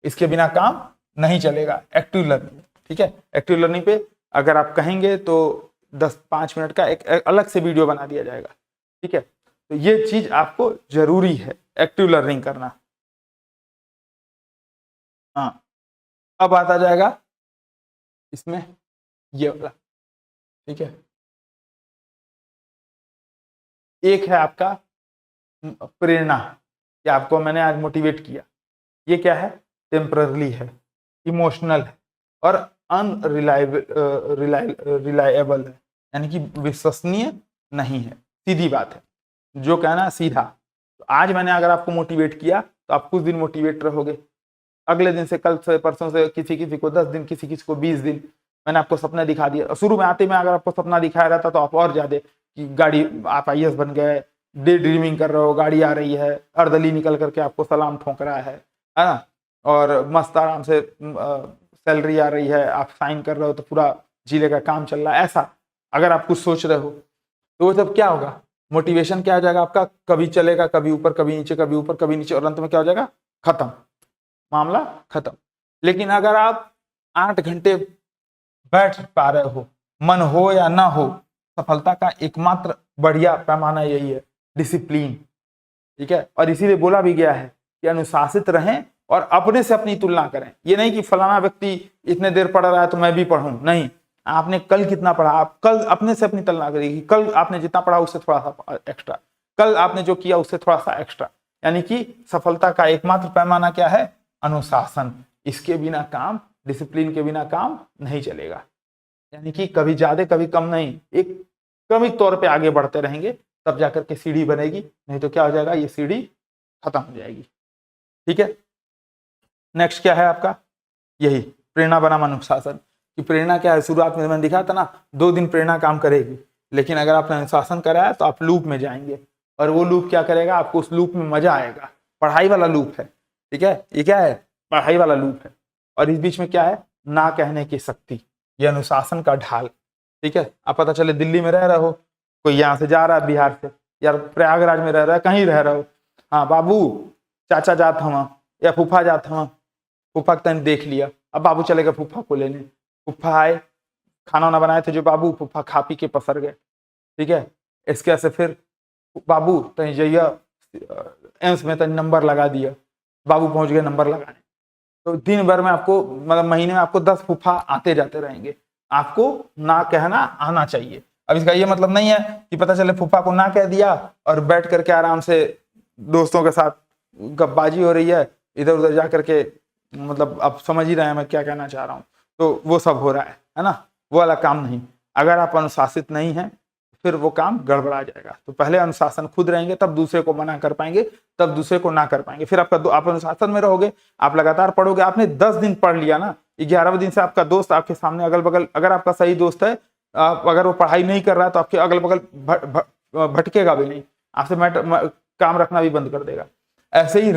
इसके बिना काम नहीं चलेगा एक्टिव लर्निंग। ठीक है, एक्टिव लर्निंग पे अगर आप कहेंगे तो 10-5 मिनट का एक अलग से वीडियो बना दिया जाएगा। ठीक है, तो ये चीज आपको जरूरी है एक्टिव लर्निंग करना। हाँ, अब बात आ जाएगा इसमें ये वाला। ठीक है, एक है आपका प्रेरणा, कि आपको मैंने आज मोटिवेट किया, ये क्या है, टेम्पररी है, इमोशनल है और रिलायबल है, यानी कि विश्वसनीय नहीं है, सीधी बात है, जो कहना सीधा। तो आज मैंने अगर आपको मोटिवेट किया तो आप कुछ दिन मोटिवेट रहोगे, अगले दिन से, कल से, परसों से किसी किसी को 10 दिन, किसी किसी को 20 दिन, मैंने आपको सपना दिखा दिया। शुरू में आते में अगर आपको सपना दिखाया रहता तो आप और ज्यादा, कि गाड़ी आप आईएएस बन गए, डे ड्रीमिंग कर रहे हो, गाड़ी आ रही है, अर्दली निकल करके आपको सलाम ठोक रहा है ना, और मस्त आराम से सैलरी आ रही है, आप साइन कर रहे हो तो पूरा जिले का काम चल रहा है, ऐसा अगर आप कुछ सोच रहे हो तो वो सब क्या होगा, मोटिवेशन क्या हो जाएगा आपका, कभी चलेगा, कभी ऊपर कभी नीचे, कभी ऊपर कभी नीचे, और अंत में क्या हो जाएगा, खत्म, मामला खत्म। लेकिन अगर आप 8 घंटे बैठ पा रहे हो, मन हो या ना हो, सफलता का एकमात्र बढ़िया पैमाना यही है, डिसिप्लिन। ठीक है, और इसीलिए बोला भी गया है कि अनुशासित रहें और अपने से अपनी तुलना करें। ये नहीं कि फलाना व्यक्ति इतने देर पढ़ रहा है तो मैं भी पढ़ूं, नहीं, आपने कल कितना पढ़ा, आप कल अपने से अपनी तुलना करेगी, कल आपने जितना पढ़ा उससे थोड़ा सा एक्स्ट्रा, कल आपने जो किया उससे थोड़ा सा एक्स्ट्रा, यानी कि सफलता का एकमात्र पैमाना क्या है, अनुशासन। इसके बिना काम, डिसिप्लिन के बिना काम नहीं चलेगा, यानी कि कभी ज्यादा कभी कम नहीं, एक क्रमिक तौर पे आगे बढ़ते रहेंगे तब जाकर के सीढ़ी बनेगी, नहीं तो क्या हो जाएगा, ये सीढ़ी खत्म हो जाएगी। ठीक है, नेक्स्ट क्या है आपका, यही प्रेरणा बनाम अनुशासन। कि प्रेरणा क्या है, शुरुआत में मैंने दिखाया था ना, 2 दिन प्रेरणा काम करेगी, लेकिन अगर आपने अनुशासन कराया तो आप लूप में जाएंगे, और वो लूप क्या करेगा, आपको उस लूप में मजा आएगा, पढ़ाई वाला लूप है। ठीक है, ये क्या है, पढ़ाई वाला लूप है, और इस बीच में क्या है, ना कहने की शक्ति, ये अनुशासन का ढाल। ठीक है, आप पता चले दिल्ली में रह रहे हो, कोई यहाँ से जा रहा है बिहार से, यार प्रयागराज में रह रहा है, कहीं रह रहे हो, हाँ बाबू चाचा जात हवा या फूफा जात हवा, फूफा तन देख लिया, अब बाबू चले गए फूफा को लेने, फूफा आए, खाना वाना बनाए थे जो बाबू, फूफा खा पी के पसर गए। ठीक है, इसके से फिर बाबू तनी जइया एम्स में तनी नंबर लगा दिया, बाबू पहुंच गए नंबर लगाने। तो दिन भर में आपको, मतलब महीने में आपको 10 फूफा आते जाते रहेंगे, आपको ना कहना आना चाहिए। अब इसका ये मतलब नहीं है कि पता चले फूफा को ना कह दिया और बैठ करके आराम से दोस्तों के साथ गप्पबाजी हो रही है, इधर उधर जा करके, मतलब आप समझ ही रहे हैं मैं क्या कहना चाह रहा हूँ, तो वो सब हो रहा है ना, वो वाला काम नहीं। अगर आप अनुशासित नहीं हैं फिर वो काम गड़बड़ा जाएगा। तो पहले अनुशासन खुद रहेंगे, तब दूसरे को मना कर पाएंगे, तब दूसरे को ना कर पाएंगे। फिर आप अनुशासन में रहोगे, आप लगातार पढ़ोगे। आपने 10 दिन पढ़ लिया ना, 11वें दिन से आपका दोस्त आपके सामने अगल बगल, अगर आपका सही दोस्त है, अगर वो पढ़ाई नहीं कर रहा है तो आपके अगल बगल भटकेगा भी नहीं, आपसे काम रखना भी बंद कर देगा। ऐसे ही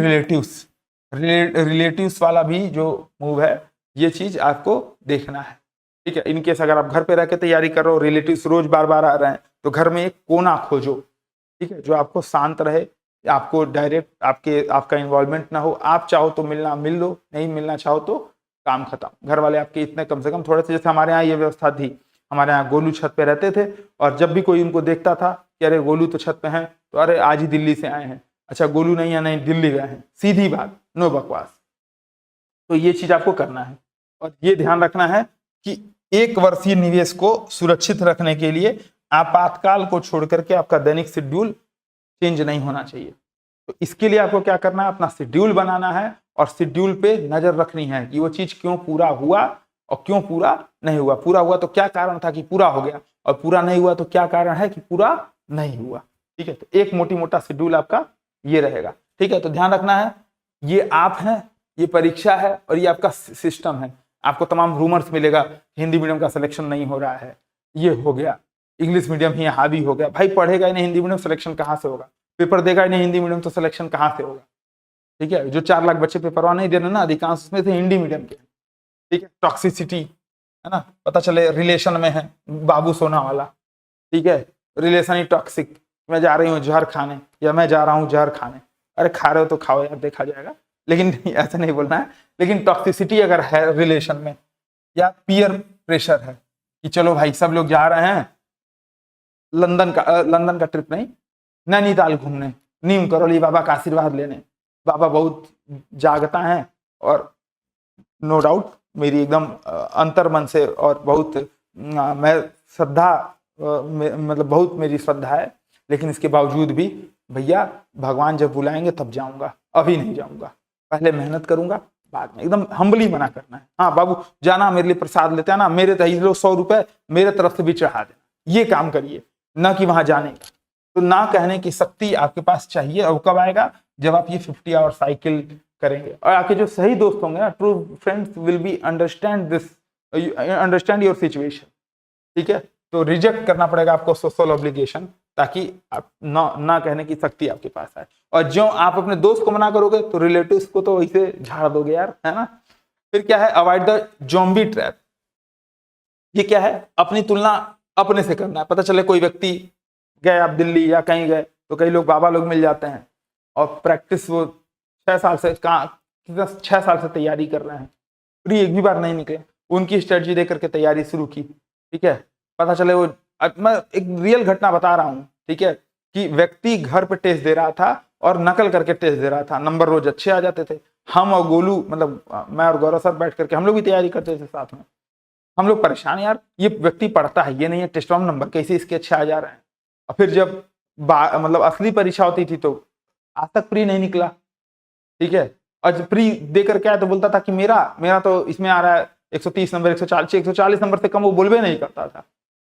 रिलेटिव्स वाला भी जो मूव है, ये चीज आपको देखना है, ठीक है। इनकेस अगर आप घर पे रह के तैयारी कर रहे हो, रिलेटिव्स रोज बार बार आ रहे हैं, तो घर में एक कोना खोजो, ठीक है, जो आपको शांत रहे, आपको डायरेक्ट आपका इन्वॉल्वमेंट ना हो। आप चाहो तो मिलना मिल लो, नहीं मिलना चाहो तो काम खत्म। घर वाले आपके इतने कम से कम थोड़े से, जैसे हमारे यहाँ ये व्यवस्था थी, हमारे यहाँ गोलू छत पे रहते थे, और जब भी कोई उनको देखता था कि अरे गोलू तो छत पे हैं, तो अरे आज ही दिल्ली से आए हैं, अच्छा गोलू नहीं है, नहीं दिल्ली गए हैं, सीधी बात, नो बकवास। तो ये चीज आपको करना है, और ये ध्यान रखना है कि 1 वर्षीय निवेश को सुरक्षित रखने के लिए आपातकाल को छोड़ करके आपका दैनिक शेड्यूल चेंज नहीं होना चाहिए। तो इसके लिए आपको क्या करना है, अपना शेड्यूल बनाना है, और शेड्यूल पे नजर रखनी है कि वो चीज क्यों पूरा हुआ और क्यों पूरा नहीं हुआ। पूरा हुआ तो क्या कारण था कि पूरा हो गया, और पूरा नहीं हुआ तो क्या कारण है कि पूरा नहीं हुआ, ठीक है। तो एक मोटा शेड्यूल आपका ये रहेगा, ठीक है। तो ध्यान रखना है, ये आप हैं, ये परीक्षा है, और ये आपका सिस्टम है। आपको तमाम रूमर्स मिलेगा, हिंदी मीडियम का सिलेक्शन नहीं हो रहा है, ये हो गया, इंग्लिश मीडियम ही हावी हो गया। भाई पढ़ेगा ही नहीं हिंदी मीडियम, सिलेक्शन कहाँ से होगा? पेपर देगा ही नहीं हिंदी मीडियम, तो सिलेक्शन कहाँ से होगा? ठीक है, जो 4 लाख बच्चे पेपर नहीं दे रहे ना, अधिकांश उसमें से हिंदी मीडियम के, ठीक है। टॉक्सिसिटी है ना, पता चले रिलेशन में है बाबू सोना वाला, ठीक है, रिलेशन ही टॉक्सिक, मैं जा रही हूँ जहर खाने, या मैं जा रहा हूँ जहर खाने, अरे खा रहे हो तो खाओ यार, देखा जाएगा, लेकिन ऐसा नहीं बोलना है। लेकिन टॉक्सिसिटी अगर है रिलेशन में, या पीयर प्रेशर है कि चलो भाई सब लोग जा रहे हैं लंदन का ट्रिप नहीं, नैनीताल घूमने, नीम करोली बाबा का आशीर्वाद लेने, बाबा बहुत जागता है, और नो डाउट मेरी एकदम अंतर मन से, और बहुत मैं श्रद्धा, मतलब बहुत मेरी श्रद्धा है, लेकिन इसके बावजूद भी भैया भगवान जब बुलाएंगे तब जाऊंगा, अभी नहीं जाऊंगा, पहले मेहनत करूंगा, बाद में एकदम हम्बली मना करना है। हाँ बाबू जाना, मेरे लिए प्रसाद लेते हैं ना, मेरे तो 100 रुपए मेरे तरफ से भी चढ़ा देना, ये काम करिए, ना कि वहां जाने का। तो ना कहने की शक्ति आपके पास चाहिए, और कब आएगा? जब आप ये 50 आवर साइकिल करेंगे, और आपके जो सही दोस्त होंगे ना, true friends will be understand your situation, ठीक है। तो रिजेक्ट करना पड़ेगा आपको सोशल ऑब्लिगेशन, ताकि आप ना कहने की शक्ति आपके पास आए। और जो आप अपने दोस्त को मना करोगे तो रिलेटिव्स को तो वैसे झाड़ दोगे यार, है ना। फिर क्या है, अवॉइड द ज़ॉम्बी ट्रैप। ये क्या है, अपनी तुलना अपने से करना है। पता चले कोई व्यक्ति गए, आप दिल्ली या कहीं गए, तो कई लोग बाबा लोग मिल जाते हैं, और प्रैक्टिस वो 6 साल से 6 साल से तैयारी कर रहे हैं, फ्री एक भी बार नहीं निकले, उनकी स्ट्रेटजी दे करके तैयारी शुरू की, ठीक है। पता चले वो, मैं एक रियल घटना बता रहा हूँ, ठीक है, कि व्यक्ति घर पे टेस्ट दे रहा था और नकल करके टेस्ट दे रहा था, नंबर रोज अच्छे आ जाते थे। हम और गोलू, मतलब मैं और गौरव सर बैठ करके हम लोग भी तैयारी करते थे साथ में, हम लोग परेशान यार, ये व्यक्ति पढ़ता है, ये नहीं है, टेस्ट में नंबर कैसे इसके अच्छे आ जा रहे हैं। और फिर जब मतलब असली परीक्षा होती थी तो आज तक प्री नहीं निकला, ठीक है। और जब प्री देकर क्या है तो बोलता था कि मेरा तो इसमें आ रहा है 130 नंबर, 140 नंबर से कम वो बोलबे नहीं करता था।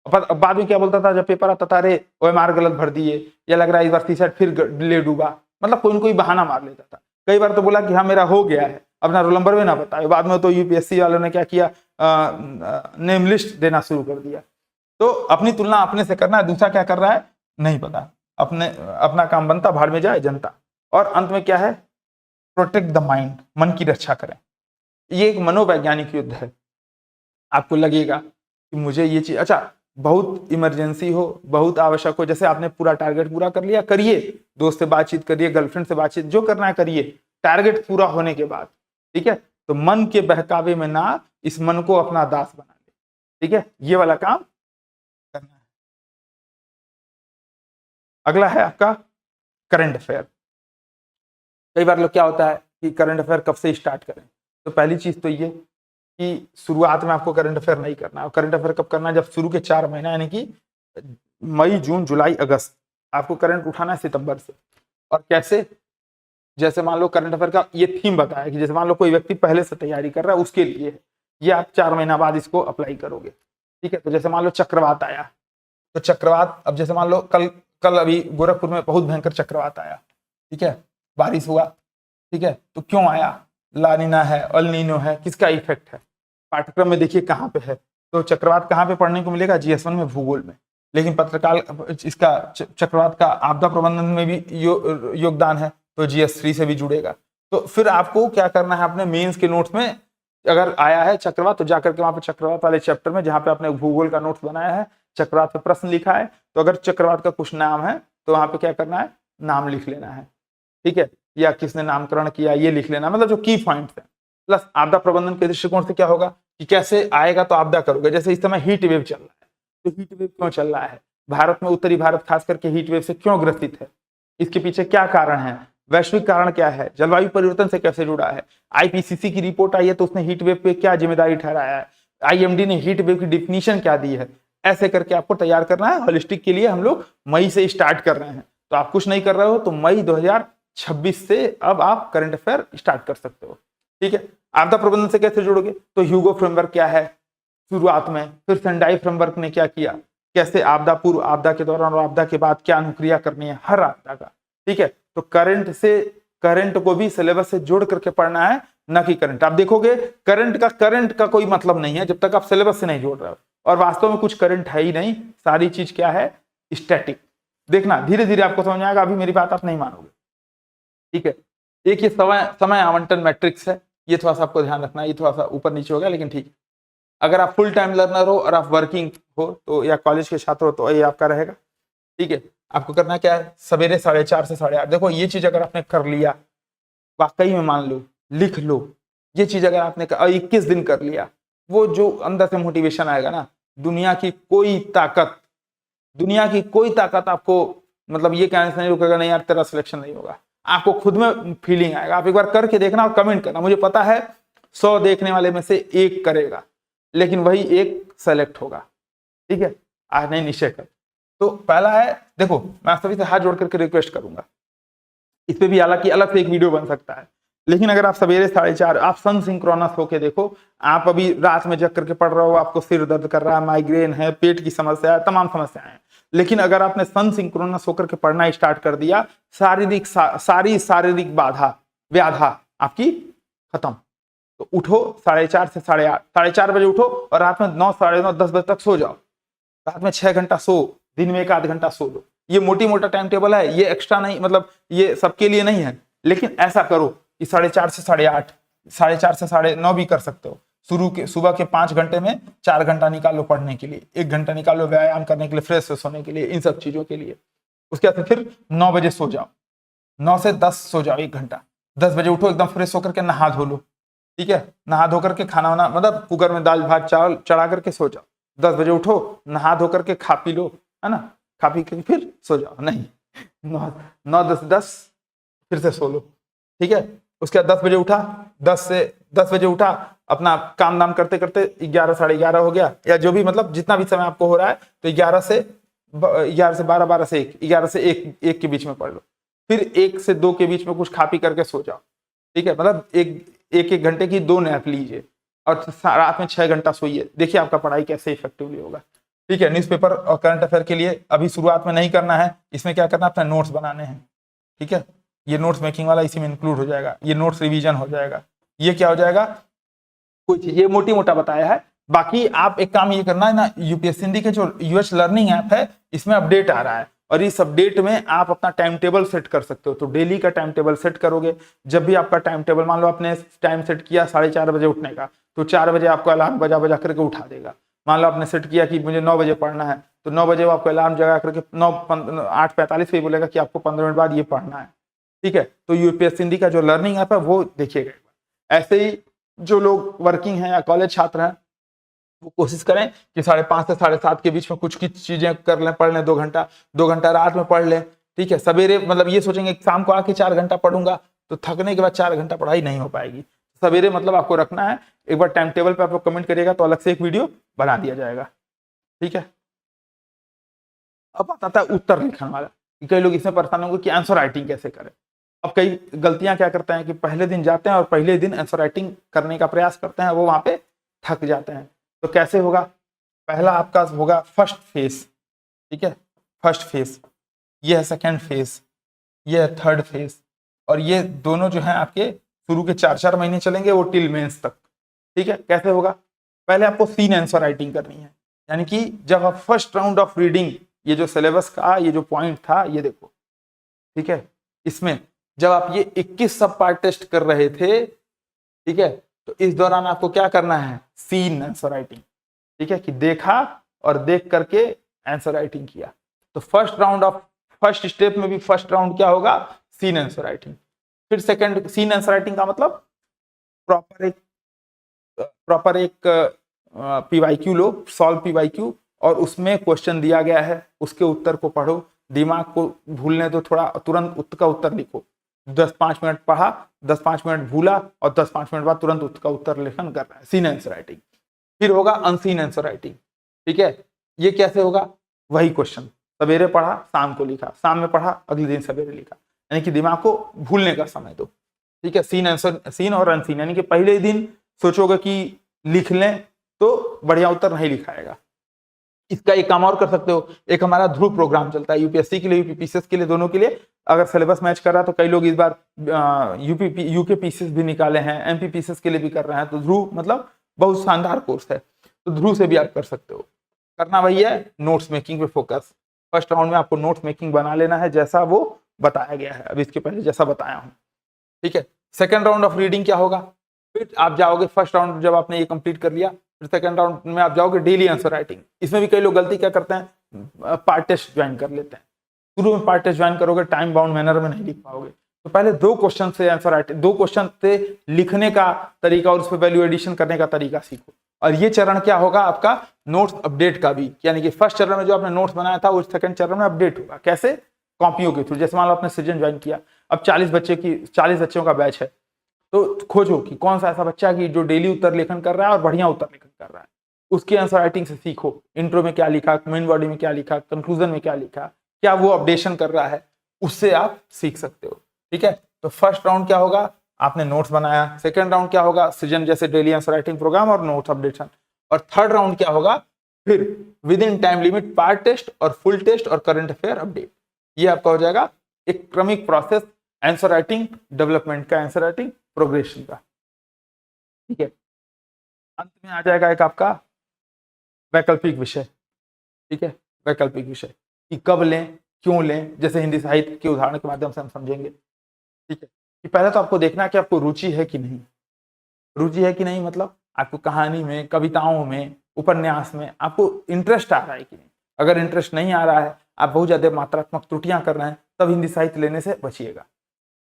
बाद में क्या बोलता था जब पेपर आता था, अरे OMR गलत भर दिए, या लग रहा है इस बार CSAT फिर ले डूबा, मतलब कोई न कोई बहाना मार लेता था। कई बार तो बोला कि हाँ मेरा हो गया है, अपना रोल नंबर भी ना बताए। बाद में तो UPSC वालों ने क्या किया, नेम लिस्ट देना शुरू कर दिया। तो अपनी तुलना अपने से करना है, दूसरा क्या कर रहा है नहीं पता, अपना काम बनता, भाड़ में जाए जनता। और अंत में क्या है, प्रोटेक्ट द माइंड, मन की रक्षा करें। ये एक मनोवैज्ञानिक युद्ध है। आपको लगेगा कि मुझे ये चीज, अच्छा बहुत इमरजेंसी हो, बहुत आवश्यक हो, जैसे आपने पूरा टारगेट पूरा कर लिया, करिए, दोस्त से बातचीत करिए, गर्लफ्रेंड से बातचीत, जो करना है करिए, टारगेट पूरा होने के बाद, ठीक है। तो मन के बहकावे में ना इस मन को अपना दास बना ले, ठीक है, ये वाला काम करना है। अगला है आपका करंट अफेयर। कई बार लोग क्या होता है कि करंट अफेयर कब से स्टार्ट करें, तो पहली चीज तो ये कि शुरुआत में आपको करंट अफेयर नहीं करना है। करंट अफेयर कब करना है, जब शुरू के 4 महीना, यानी कि मई, जून, जुलाई, अगस्त, आपको करंट उठाना है सितंबर से। और कैसे, जैसे मान लो करंट अफेयर का ये थीम बताया कि जैसे मान लो कोई व्यक्ति पहले से तैयारी कर रहा है, उसके लिए ये आप 4 महीना बाद इसको अप्लाई करोगे। ठीक है। तो जैसे मान लो चक्रवात आया, तो चक्रवात, अब जैसे मान लो कल कल अभी गोरखपुर में बहुत भयंकर चक्रवात आया, ठीक है, बारिश हुआ, ठीक है, तो क्यों आया? लानिना है, अल नीनो है, किसका इफेक्ट है? पाठ्यक्रम में देखिए कहाँ पे है। तो चक्रवात कहाँ पे पढ़ने को मिलेगा? GS1 में, भूगोल में। लेकिन पत्रकार इसका चक्रवात का आपदा प्रबंधन में भी योगदान है, तो GS3 से भी जुड़ेगा। तो फिर आपको क्या करना है, अपने मेंस के नोट्स में अगर आया है चक्रवात, तो जाकर के वहां पे चक्रवात वाले चैप्टर में, जहां पे आपने भूगोल का नोट्स बनाया है, चक्रवात पे प्रश्न लिखा है, तो अगर चक्रवात का कुछ नाम है तो वहां पे क्या करना है, नाम लिख लेना है, ठीक है, या किसने नामकरण किया ये लिख लेना, मतलब जो की पॉइंट्स है। प्लस आपदा प्रबंधन के दृष्टिकोण से क्या होगा कि कैसे आएगा तो आपदा करोगे। जैसे इस समय हीट वेव चल रहा है, तो हीट वेव क्यों चल रहा है, भारत में उत्तरी भारत खास करके हीट वेव से क्यों ग्रसित है, इसके पीछे क्या कारण है, वैश्विक कारण क्या है, जलवायु परिवर्तन से कैसे जुड़ा है। IPCC की रिपोर्ट आई है तो उसने हीट वेव पे क्या जिम्मेदारी ठहराया है, IMD ने हीट वेव की डिफिनीशन क्या दी है। ऐसे करके आपको तैयार करना है। होलिस्टिक के लिए हम लोग मई से स्टार्ट कर रहे हैं, तो आप कुछ नहीं कर रहे हो तो मई 2026 से अब आप करंट अफेयर स्टार्ट कर सकते हो, ठीक है। आपदा प्रबंधन से कैसे जुड़ोगे, तो ह्यूगो फ्रेमवर्क क्या है शुरुआत में, फिर सेंडाई फ्रेमवर्क ने क्या किया, कैसे आपदा पूर्व, आपदा के दौरान और आपदा के बाद क्या अनुक्रिया करनी है हर आपदा का, ठीक है। तो करंट को भी सिलेबस से जोड़ करके पढ़ना है, न कि करंट। आप देखोगे करंट का कोई मतलब नहीं है जब तक आप सिलेबस से नहीं जोड़ रहे हो, और वास्तव में कुछ करंट है ही नहीं, सारी चीज क्या है, स्टैटिक। देखना धीरे धीरे आपको समझ आएगा, अभी मेरी बात आप नहीं मानोगे, ठीक है। एक ये समय आवंटन मैट्रिक्स है, ये थोड़ा सा आपको ध्यान रखना है, ये थोड़ा सा ऊपर नीचे हो गया लेकिन ठीक है। अगर आप फुल टाइम लर्नर हो और आप वर्किंग हो तो, या कॉलेज के छात्र हो, तो ये आपका रहेगा, ठीक है। आपको करना क्या है, सवेरे 4:30 से 8:30, देखो ये चीज अगर आपने कर लिया, वाकई में मान लो, लिख लो, ये चीज अगर आपने 21 दिन कर लिया, वो जो अंदर से मोटिवेशन आएगा ना, दुनिया की कोई ताकत आपको मतलब ये कहने से नहीं रुकेगा, नहीं यार तेरा सिलेक्शन नहीं होगा। आपको खुद में फीलिंग आएगा। आप एक बार करके देखना और कमेंट करना। मुझे पता है 100 देखने वाले में से एक करेगा, लेकिन वही एक सेलेक्ट होगा, ठीक है। आज नहीं, निश्चय कर। तो पहला है, देखो मैं सभी से हाथ जोड़ करके रिक्वेस्ट करूंगा, इस पे भी हालांकि अलग से एक वीडियो बन सकता है, लेकिन अगर आप सवेरे 4:30 आप सन सिंक्रोनस होके देखो, आप अभी रात में जग करके पढ़ रहे हो, आपको सिर दर्द कर रहा है, माइग्रेन है, पेट की समस्या है, तमाम समस्याएं हैं, लेकिन अगर आपने सन सिंक्रोनस होकर के पढ़ना स्टार्ट कर दिया, सारी शारीरिक व्याधा आपकी खत्म। तो उठो 4:30 से 8:30, 4:30 बजे उठो और रात में 9, 9:30, 10 बजे तक सो जाओ। रात में 6 घंटा सो, दिन में 1 आध घंटा सो लो। ये मोटा टाइम टेबल है, ये एक्स्ट्रा नहीं, मतलब ये सबके लिए नहीं है, लेकिन ऐसा करो कि 4:30 से 8:30, 4:30 से 9:30 भी कर सकते हो। सुबह के 5 घंटे में 4 घंटा निकालो पढ़ने के लिए, 1 घंटा निकालो व्यायाम करने के लिए, फ्रेश होने के लिए, इन सब चीजों के लिए। उसके बाद फिर 9 बजे सो जाओ, 9 से 10 सो जाओ 1 घंटा, 10 बजे उठो, एकदम फ्रेश होकर के नहा धो लो, ठीक है। नहा धो करके खाना वाना, मतलब कुकर में दाल भात चावल चढ़ा करके सो जाओ। 10 बजे उठो, नहा धो करके खा पी लो, है ना, खा पी के फिर सो जाओ। नहीं, 9, 10 फिर से सो लो, ठीक है। उसके बाद 10 बजे उठा, 10 बजे उठा, अपना काम दाम करते करते 11, 11:30 हो गया, या जो भी, मतलब जितना भी समय आपको हो रहा है, तो 11 से 12, 12 से 1, 11 से 1 के बीच में पढ़ लो। फिर 1 से 2 के बीच में कुछ खा पी करके सो जाओ, ठीक है। मतलब एक घंटे की 2 नैप लीजिए और रात में 6 घंटा सोइए। देखिए आपका पढ़ाई कैसे इफेक्टिवली होगा, ठीक है। न्यूज़पेपर और करंट अफेयर के लिए अभी शुरुआत में नहीं करना है, इसमें क्या करना है, अपने नोट्स बनाने हैं, ठीक है। ये नोट्स मेकिंग वाला इसी में इंक्लूड हो जाएगा, ये नोट्स रिवीजन हो जाएगा। ये क्या हो जाएगा, कुछ ये मोटा बताया है। बाकी आप एक काम ये करना है ना, यूपीएससी के जो यूएच लर्निंग ऐप है, इसमें अपडेट आ रहा है, और इस अपडेट में आप अपना टाइम टेबल सेट कर सकते हो। तो डेली का टाइम टेबल सेट करोगे, जब भी आपका टाइम टेबल, मान लो आपने टाइम सेट किया 4:30 बजे उठने का, तो 4 बजे आपको अलार्म बजा करके उठा देगा। मान लो आपने सेट किया कि मुझे 9 बजे पढ़ना है, तो 9 बजे वो आपको अलार्म जगा करके 8:45 पे बोलेगा कि आपको 15 मिनट बाद ये पढ़ना है, ठीक है। तो यूपीएससी का जो लर्निंग ऐप है वो देखिएगा। ऐसे ही जो लोग वर्किंग हैं या कॉलेज छात्र हैं, वो कोशिश करें कि 5:30 से 7:30 के बीच में कुछ चीजें कर लें, पढ़ लें 2 घंटा, 2 घंटा रात में पढ़ लें, ठीक है। सवेरे मतलब ये सोचेंगे शाम को आके 4 घंटा पढ़ूंगा, तो थकने के बाद 4 घंटा पढ़ाई नहीं हो पाएगी। सवेरे मतलब आपको रखना है। एक बार टाइम टेबल पे आप लोग कमेंट करिएगा तो अलग से एक वीडियो बना दिया जाएगा, ठीक है। अब आता है उत्तर लिखने वाला, कई लोग इसमें परेशान होंगे कि आंसर राइटिंग कैसे करें। अब कई गलतियां क्या करते हैं कि पहले दिन जाते हैं और पहले दिन आंसर राइटिंग करने का प्रयास करते हैं, वो वहां पे थक जाते हैं। तो कैसे होगा, पहला आपका होगा फर्स्ट फेज, ठीक है, फर्स्ट फेज, ये है सेकंड फेज, ये है थर्ड फेज, और ये दोनों जो है आपके शुरू के 4-4 महीने चलेंगे वो टिल मेंस तक, ठीक है। कैसे होगा, पहले आपको सीन आंसर राइटिंग करनी है, यानी कि जब आप फर्स्ट राउंड ऑफ रीडिंग, ये जो सिलेबस का ये जो पॉइंट था ये देखो, ठीक है, इसमें जब आप ये 21 सब पार्ट टेस्ट कर रहे थे, ठीक है, तो इस दौरान आपको क्या करना है, सीन आंसर राइटिंग, ठीक है, कि देखा और देख करके आंसर राइटिंग किया। तो फर्स्ट स्टेप में भी फर्स्ट राउंड क्या होगा, सीन आंसर राइटिंग। फिर सेकंड, सीन आंसर राइटिंग का मतलब प्रॉपर एक पीवाईक्यू लो, सॉल्व पीवाईक्यू, और उसमें क्वेश्चन दिया गया है, उसके उत्तर को पढ़ो, दिमाग को भूलने तो थोड़ा, तुरंत उसका उत्तर लिखो। 10-5 मिनट पढ़ा, 10-5 मिनट भूला, और 10-5 मिनट बाद तुरंत उसका उत्तर लेखन कर रहा है, सीन आंसर राइटिंग। फिर होगा अनसीन आंसर राइटिंग, ठीक है, ये कैसे होगा, वही क्वेश्चन सवेरे पढ़ा शाम को लिखा, शाम में पढ़ा अगले दिन सवेरे लिखा, यानी कि दिमाग को भूलने का समय दो, ठीक है। सीन और अनसीन, यानी कि पहले ही दिन सोचोगे कि लिख लें तो बढ़िया उत्तर नहीं लिखाएगा। इसका एक काम और कर सकते हो, एक हमारा ध्रुव प्रोग्राम चलता है यूपीएससी के लिए, यूपीपीसीएस के लिए, दोनों के लिए। अगर सिलेबस मैच कर रहा है तो कई लोग इस बार यूकेपीसीएस भी निकाले हैं, एमपीपीसीएस के लिए भी कर रहे हैं, तो ध्रुव मतलब बहुत शानदार कोर्स है, तो ध्रुव से भी आप कर सकते हो। करना वही है, नोट्स मेकिंग पे फोकस। फर्स्ट राउंड में आपको नोट्स मेकिंग बना लेना है, जैसा वो बताया गया है अभी इसके पहले जैसा बताया हूँ, ठीक है। सेकंड राउंड ऑफ रीडिंग क्या होगा, फिर आप जाओगे, फर्स्ट राउंड जब आपने ये कंप्लीट कर लिया, फिर सेकंड राउंड में आप जाओगे डेली आंसर राइटिंग। इसमें भी कई लोग गलती क्या करते हैं, पार्ट टेस्ट ज्वाइन कर लेते हैं। शुरू में पार्ट टेस्ट ज्वाइन करोगे, टाइम बाउंड मैनर में नहीं लिख पाओगे, तो पहले 2 क्वेश्चन से आंसर राइटिंग, 2 क्वेश्चन से लिखने का तरीका और उस पर वैल्यू एडिशन करने का तरीका सीखो। और ये चरण क्या होगा आपका, नोट्स अपडेट का भी, यानी कि फर्स्ट चरण में जो आपने नोट्स बनाया था वो सेकंड चरण में अपडेट होगा। कैसे, कॉपियों के थ्रू। जैसे मान लो आपने सीजन ज्वाइन किया, अब 40 बच्चों का बैच है, तो खोजो कि कौन सा ऐसा बच्चा कि जो डेली उत्तर लेखन कर रहा है और बढ़िया उत्तर लेखन कर रहा है, उसकी आंसर राइटिंग से सीखो। इंट्रो में क्या लिखा, मेन बॉडी में क्या लिखा, कंक्लूजन में क्या लिखा, क्या वो अपडेशन कर रहा है, उससे आप सीख सकते हो, ठीक है। तो फर्स्ट राउंड क्या होगा, आपने नोट्स बनाया। सेकंड राउंड क्या होगा, सीजन जैसे डेली आंसर राइटिंग प्रोग्राम और नोट्स अपडेशन। और थर्ड राउंड क्या होगा, फिर within time limit part test और फुल टेस्ट और करंट अफेयर अपडेट। ये आपका हो जाएगा एक क्रमिक प्रोसेस आंसर राइटिंग डेवलपमेंट का, आंसर राइटिंग प्रोग्रेशन का, ठीक है। अंत में आ जाएगा एक आपका वैकल्पिक विषय, ठीक है, वैकल्पिक विषय कि कब लें, क्यों लें, जैसे हिंदी साहित्य के उदाहरण के माध्यम से हम समझेंगे, ठीक है। कि पहले तो आपको देखना है कि आपको रुचि है कि नहीं। रुचि है कि नहीं मतलब आपको कहानी में, कविताओं में, उपन्यास में आपको इंटरेस्ट आ रहा है कि नहीं। अगर इंटरेस्ट नहीं आ रहा है, आप बहुत ज्यादा मात्रात्मक त्रुटियां कर रहे हैं, तब हिंदी साहित्य लेने से बचिएगा।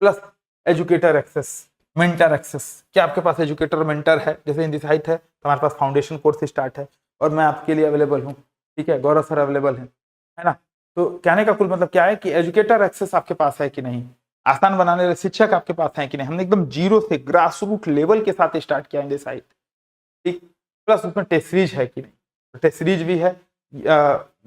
Plus educator access, mentor access, क्या आपके पास एजुकेटर मेंटर है। जैसे हिंदी साहित्य है तो हमारे पास फाउंडेशन कोर्स स्टार्ट है और मैं आपके लिए अवेलेबल हूँ, ठीक है, गौरव सर अवेलेबल है ना। तो कहने का कुल मतलब क्या है कि एजुकेटर एक्सेस आपके पास है कि नहीं, आसान बनाने वाले शिक्षक आपके पास हैं कि नहीं। हमने एकदम जीरो से ग्रास रूट लेवल के साथ स्टार्ट किया हिंदी साहित्य, ठीक। प्लस उसमें टेस्ट सीरीज है कि नहीं, टेस्ट सीरीज भी है,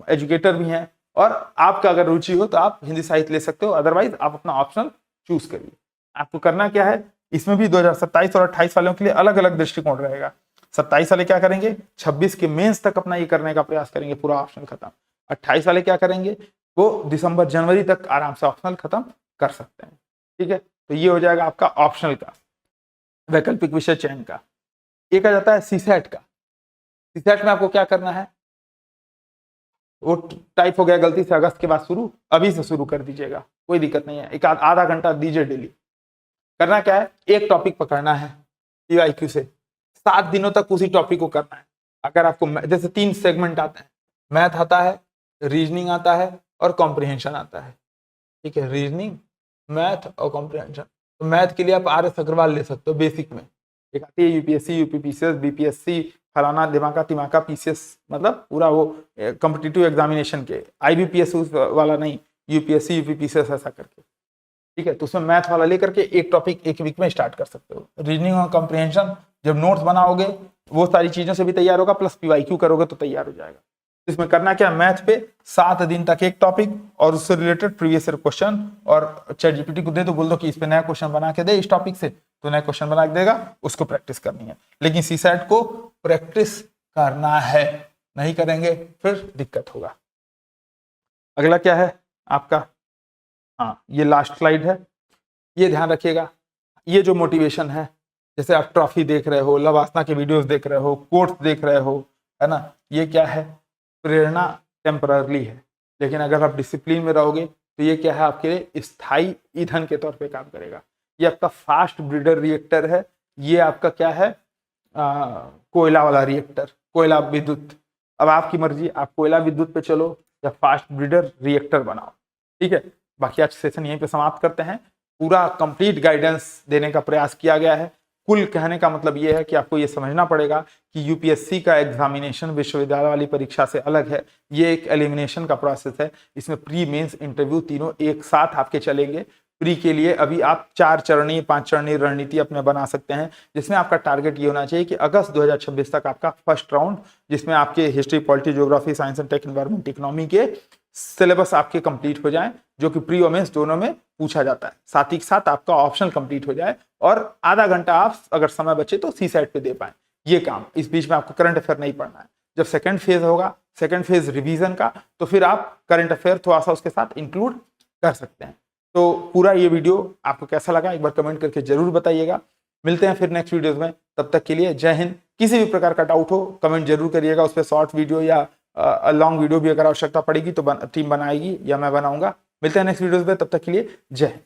एजुकेटर भी हैं, और आपका अगर रुचि हो तो आप हिंदी साहित्य ले सकते हो, अदरवाइज आप अपना ऑप्शनल चूज करिए। आपको करना क्या है, इसमें भी 2027 और 28 वालों के लिए अलग अलग दृष्टिकोण रहेगा। 27 वाले क्या करेंगे, 26 के मेंस तक अपना ये करने का प्रयास करेंगे, पूरा ऑप्शनल खत्म। 28 वाले क्या करेंगे, वो दिसंबर जनवरी तक आराम से ऑप्शनल खत्म कर सकते हैं, ठीक है। तो ये हो जाएगा आपका ऑप्शनल का, वैकल्पिक विषय चयन का। एक आ जाता है सीसेट का। सीसेट में आपको क्या करना है, वो टाइप हो गया गलती से अगस्त के बाद शुरू, अभी से शुरू कर दीजिएगा, कोई दिक्कत नहीं है। एक आधा घंटा दीजिए डेली। करना क्या है, एक टॉपिक पकड़ना है पीवाईक्यू से, 7 दिनों तक उसी टॉपिक को करना है। अगर आपको जैसे 3 सेगमेंट आते हैं, मैथ आता है, रीजनिंग आता है और कॉम्प्रिहेंशन आता है, ठीक है, रीजनिंग, मैथ और कॉम्प्रिहेंशन। तो मैथ के लिए आप RS अग्रवाल ले सकते हो, बेसिक में एक आती है यूपीएससी, यूपीपीसीएस, बीपीएससी, फलाना दिमागा तिमाका पीसीएस, मतलब पूरा वो कॉम्पिटिटिव एग्जामिनेशन के, IBPS वाला नहीं, यूपीएससी यूपीपीसीएस ऐसा करके, ठीक है। तो उसमें मैथ वाला लेकर के एक टॉपिक एक वीक में स्टार्ट कर सकते हो। रीजनिंग और कॉम्प्रिहेंशन जब नोट्स बनाओगे वो सारी चीजों से भी तैयार होगा, प्लस पीवाईक्यू करोगे तो तैयार हो जाएगा। इसमें करना क्या, मैथ पे 7 दिन तक एक टॉपिक और उससे रिलेटेड प्रीवियस ईयर क्वेश्चन, और ChatGPT को दे दो, बोल दो कि इस पे नया क्वेश्चन बना के दे इस टॉपिक से, तो नया क्वेश्चन बना के देगा, उसको प्रैक्टिस करनी है। लेकिन सीसेट को प्रैक्टिस करना है, नहीं करेंगे फिर दिक्कत होगा। अगला क्या है आपका, हाँ ये लास्ट स्लाइड है, ये ध्यान रखिएगा। ये जो मोटिवेशन है, जैसे आप ट्रॉफी देख रहे हो, लवासना के वीडियोस देख रहे हो, कोट्स देख रहे हो, है ना, ये क्या है, प्रेरणा टेम्पररी है, लेकिन अगर आप डिसिप्लिन में रहोगे तो ये क्या है, आपके लिए स्थायी ईंधन के तौर पे काम करेगा। ये आपका फास्ट ब्रीडर रिएक्टर है, ये आपका क्या है, कोयला वाला रिएक्टर, कोयला विद्युत। अब आपकी मर्जी, आप कोयला विद्युत पे चलो या फास्ट ब्रीडर रिएक्टर बनाओ, ठीक है। बाकी आज सेशन यहीं पे समाप्त करते हैं। पूरा कंप्लीट गाइडेंस देने का प्रयास किया गया है। कुल कहने का मतलब ये है कि आपको ये समझना पड़ेगा कि यूपीएससी का एग्जामिनेशन विश्वविद्यालय वाली परीक्षा से अलग है। ये एक एलिमिनेशन का प्रोसेस है, इसमें प्री मेंस इंटरव्यू तीनों एक साथ आपके चलेंगे। प्री के लिए अभी आप 4 चरणीय 5 चरणीय रणनीति अपने बना सकते हैं, जिसमें आपका टारगेट ये होना चाहिए कि अगस्त 2026 तक आपका फर्स्ट राउंड, जिसमें आपके history, polity, geography, science and tech, environment, economy के सिलेबस आपके कंप्लीट हो जाए, जो कि प्री और मेंस दोनों में पूछा जाता है। साथ ही साथ आपका ऑप्शनल कंप्लीट हो जाए और आधा घंटा आप अगर समय बचे तो सी सेट पे दे पाए। ये काम, इस बीच में आपको करंट अफेयर नहीं पढ़ना है। जब सेकंड फेज होगा, सेकंड फेज रिवीजन का, तो फिर आप करंट अफेयर थोड़ा सा उसके साथ इंक्लूड कर सकते हैं। तो पूरा ये वीडियो आपको कैसा लगा एक बार कमेंट करके जरूर बताइएगा। मिलते हैं फिर नेक्स्ट वीडियोस में, तब तक के लिए जय हिंद। किसी भी प्रकार का डाउट हो कमेंट जरूर करिएगा, उस पर शॉर्ट वीडियो या लॉन्ग वीडियो भी अगर आवश्यकता पड़ेगी तो टीम बनाएगी या मैं बनाऊंगा। मिलते हैं नेक्स्ट वीडियोस में, तब तक के लिए जय हिंद।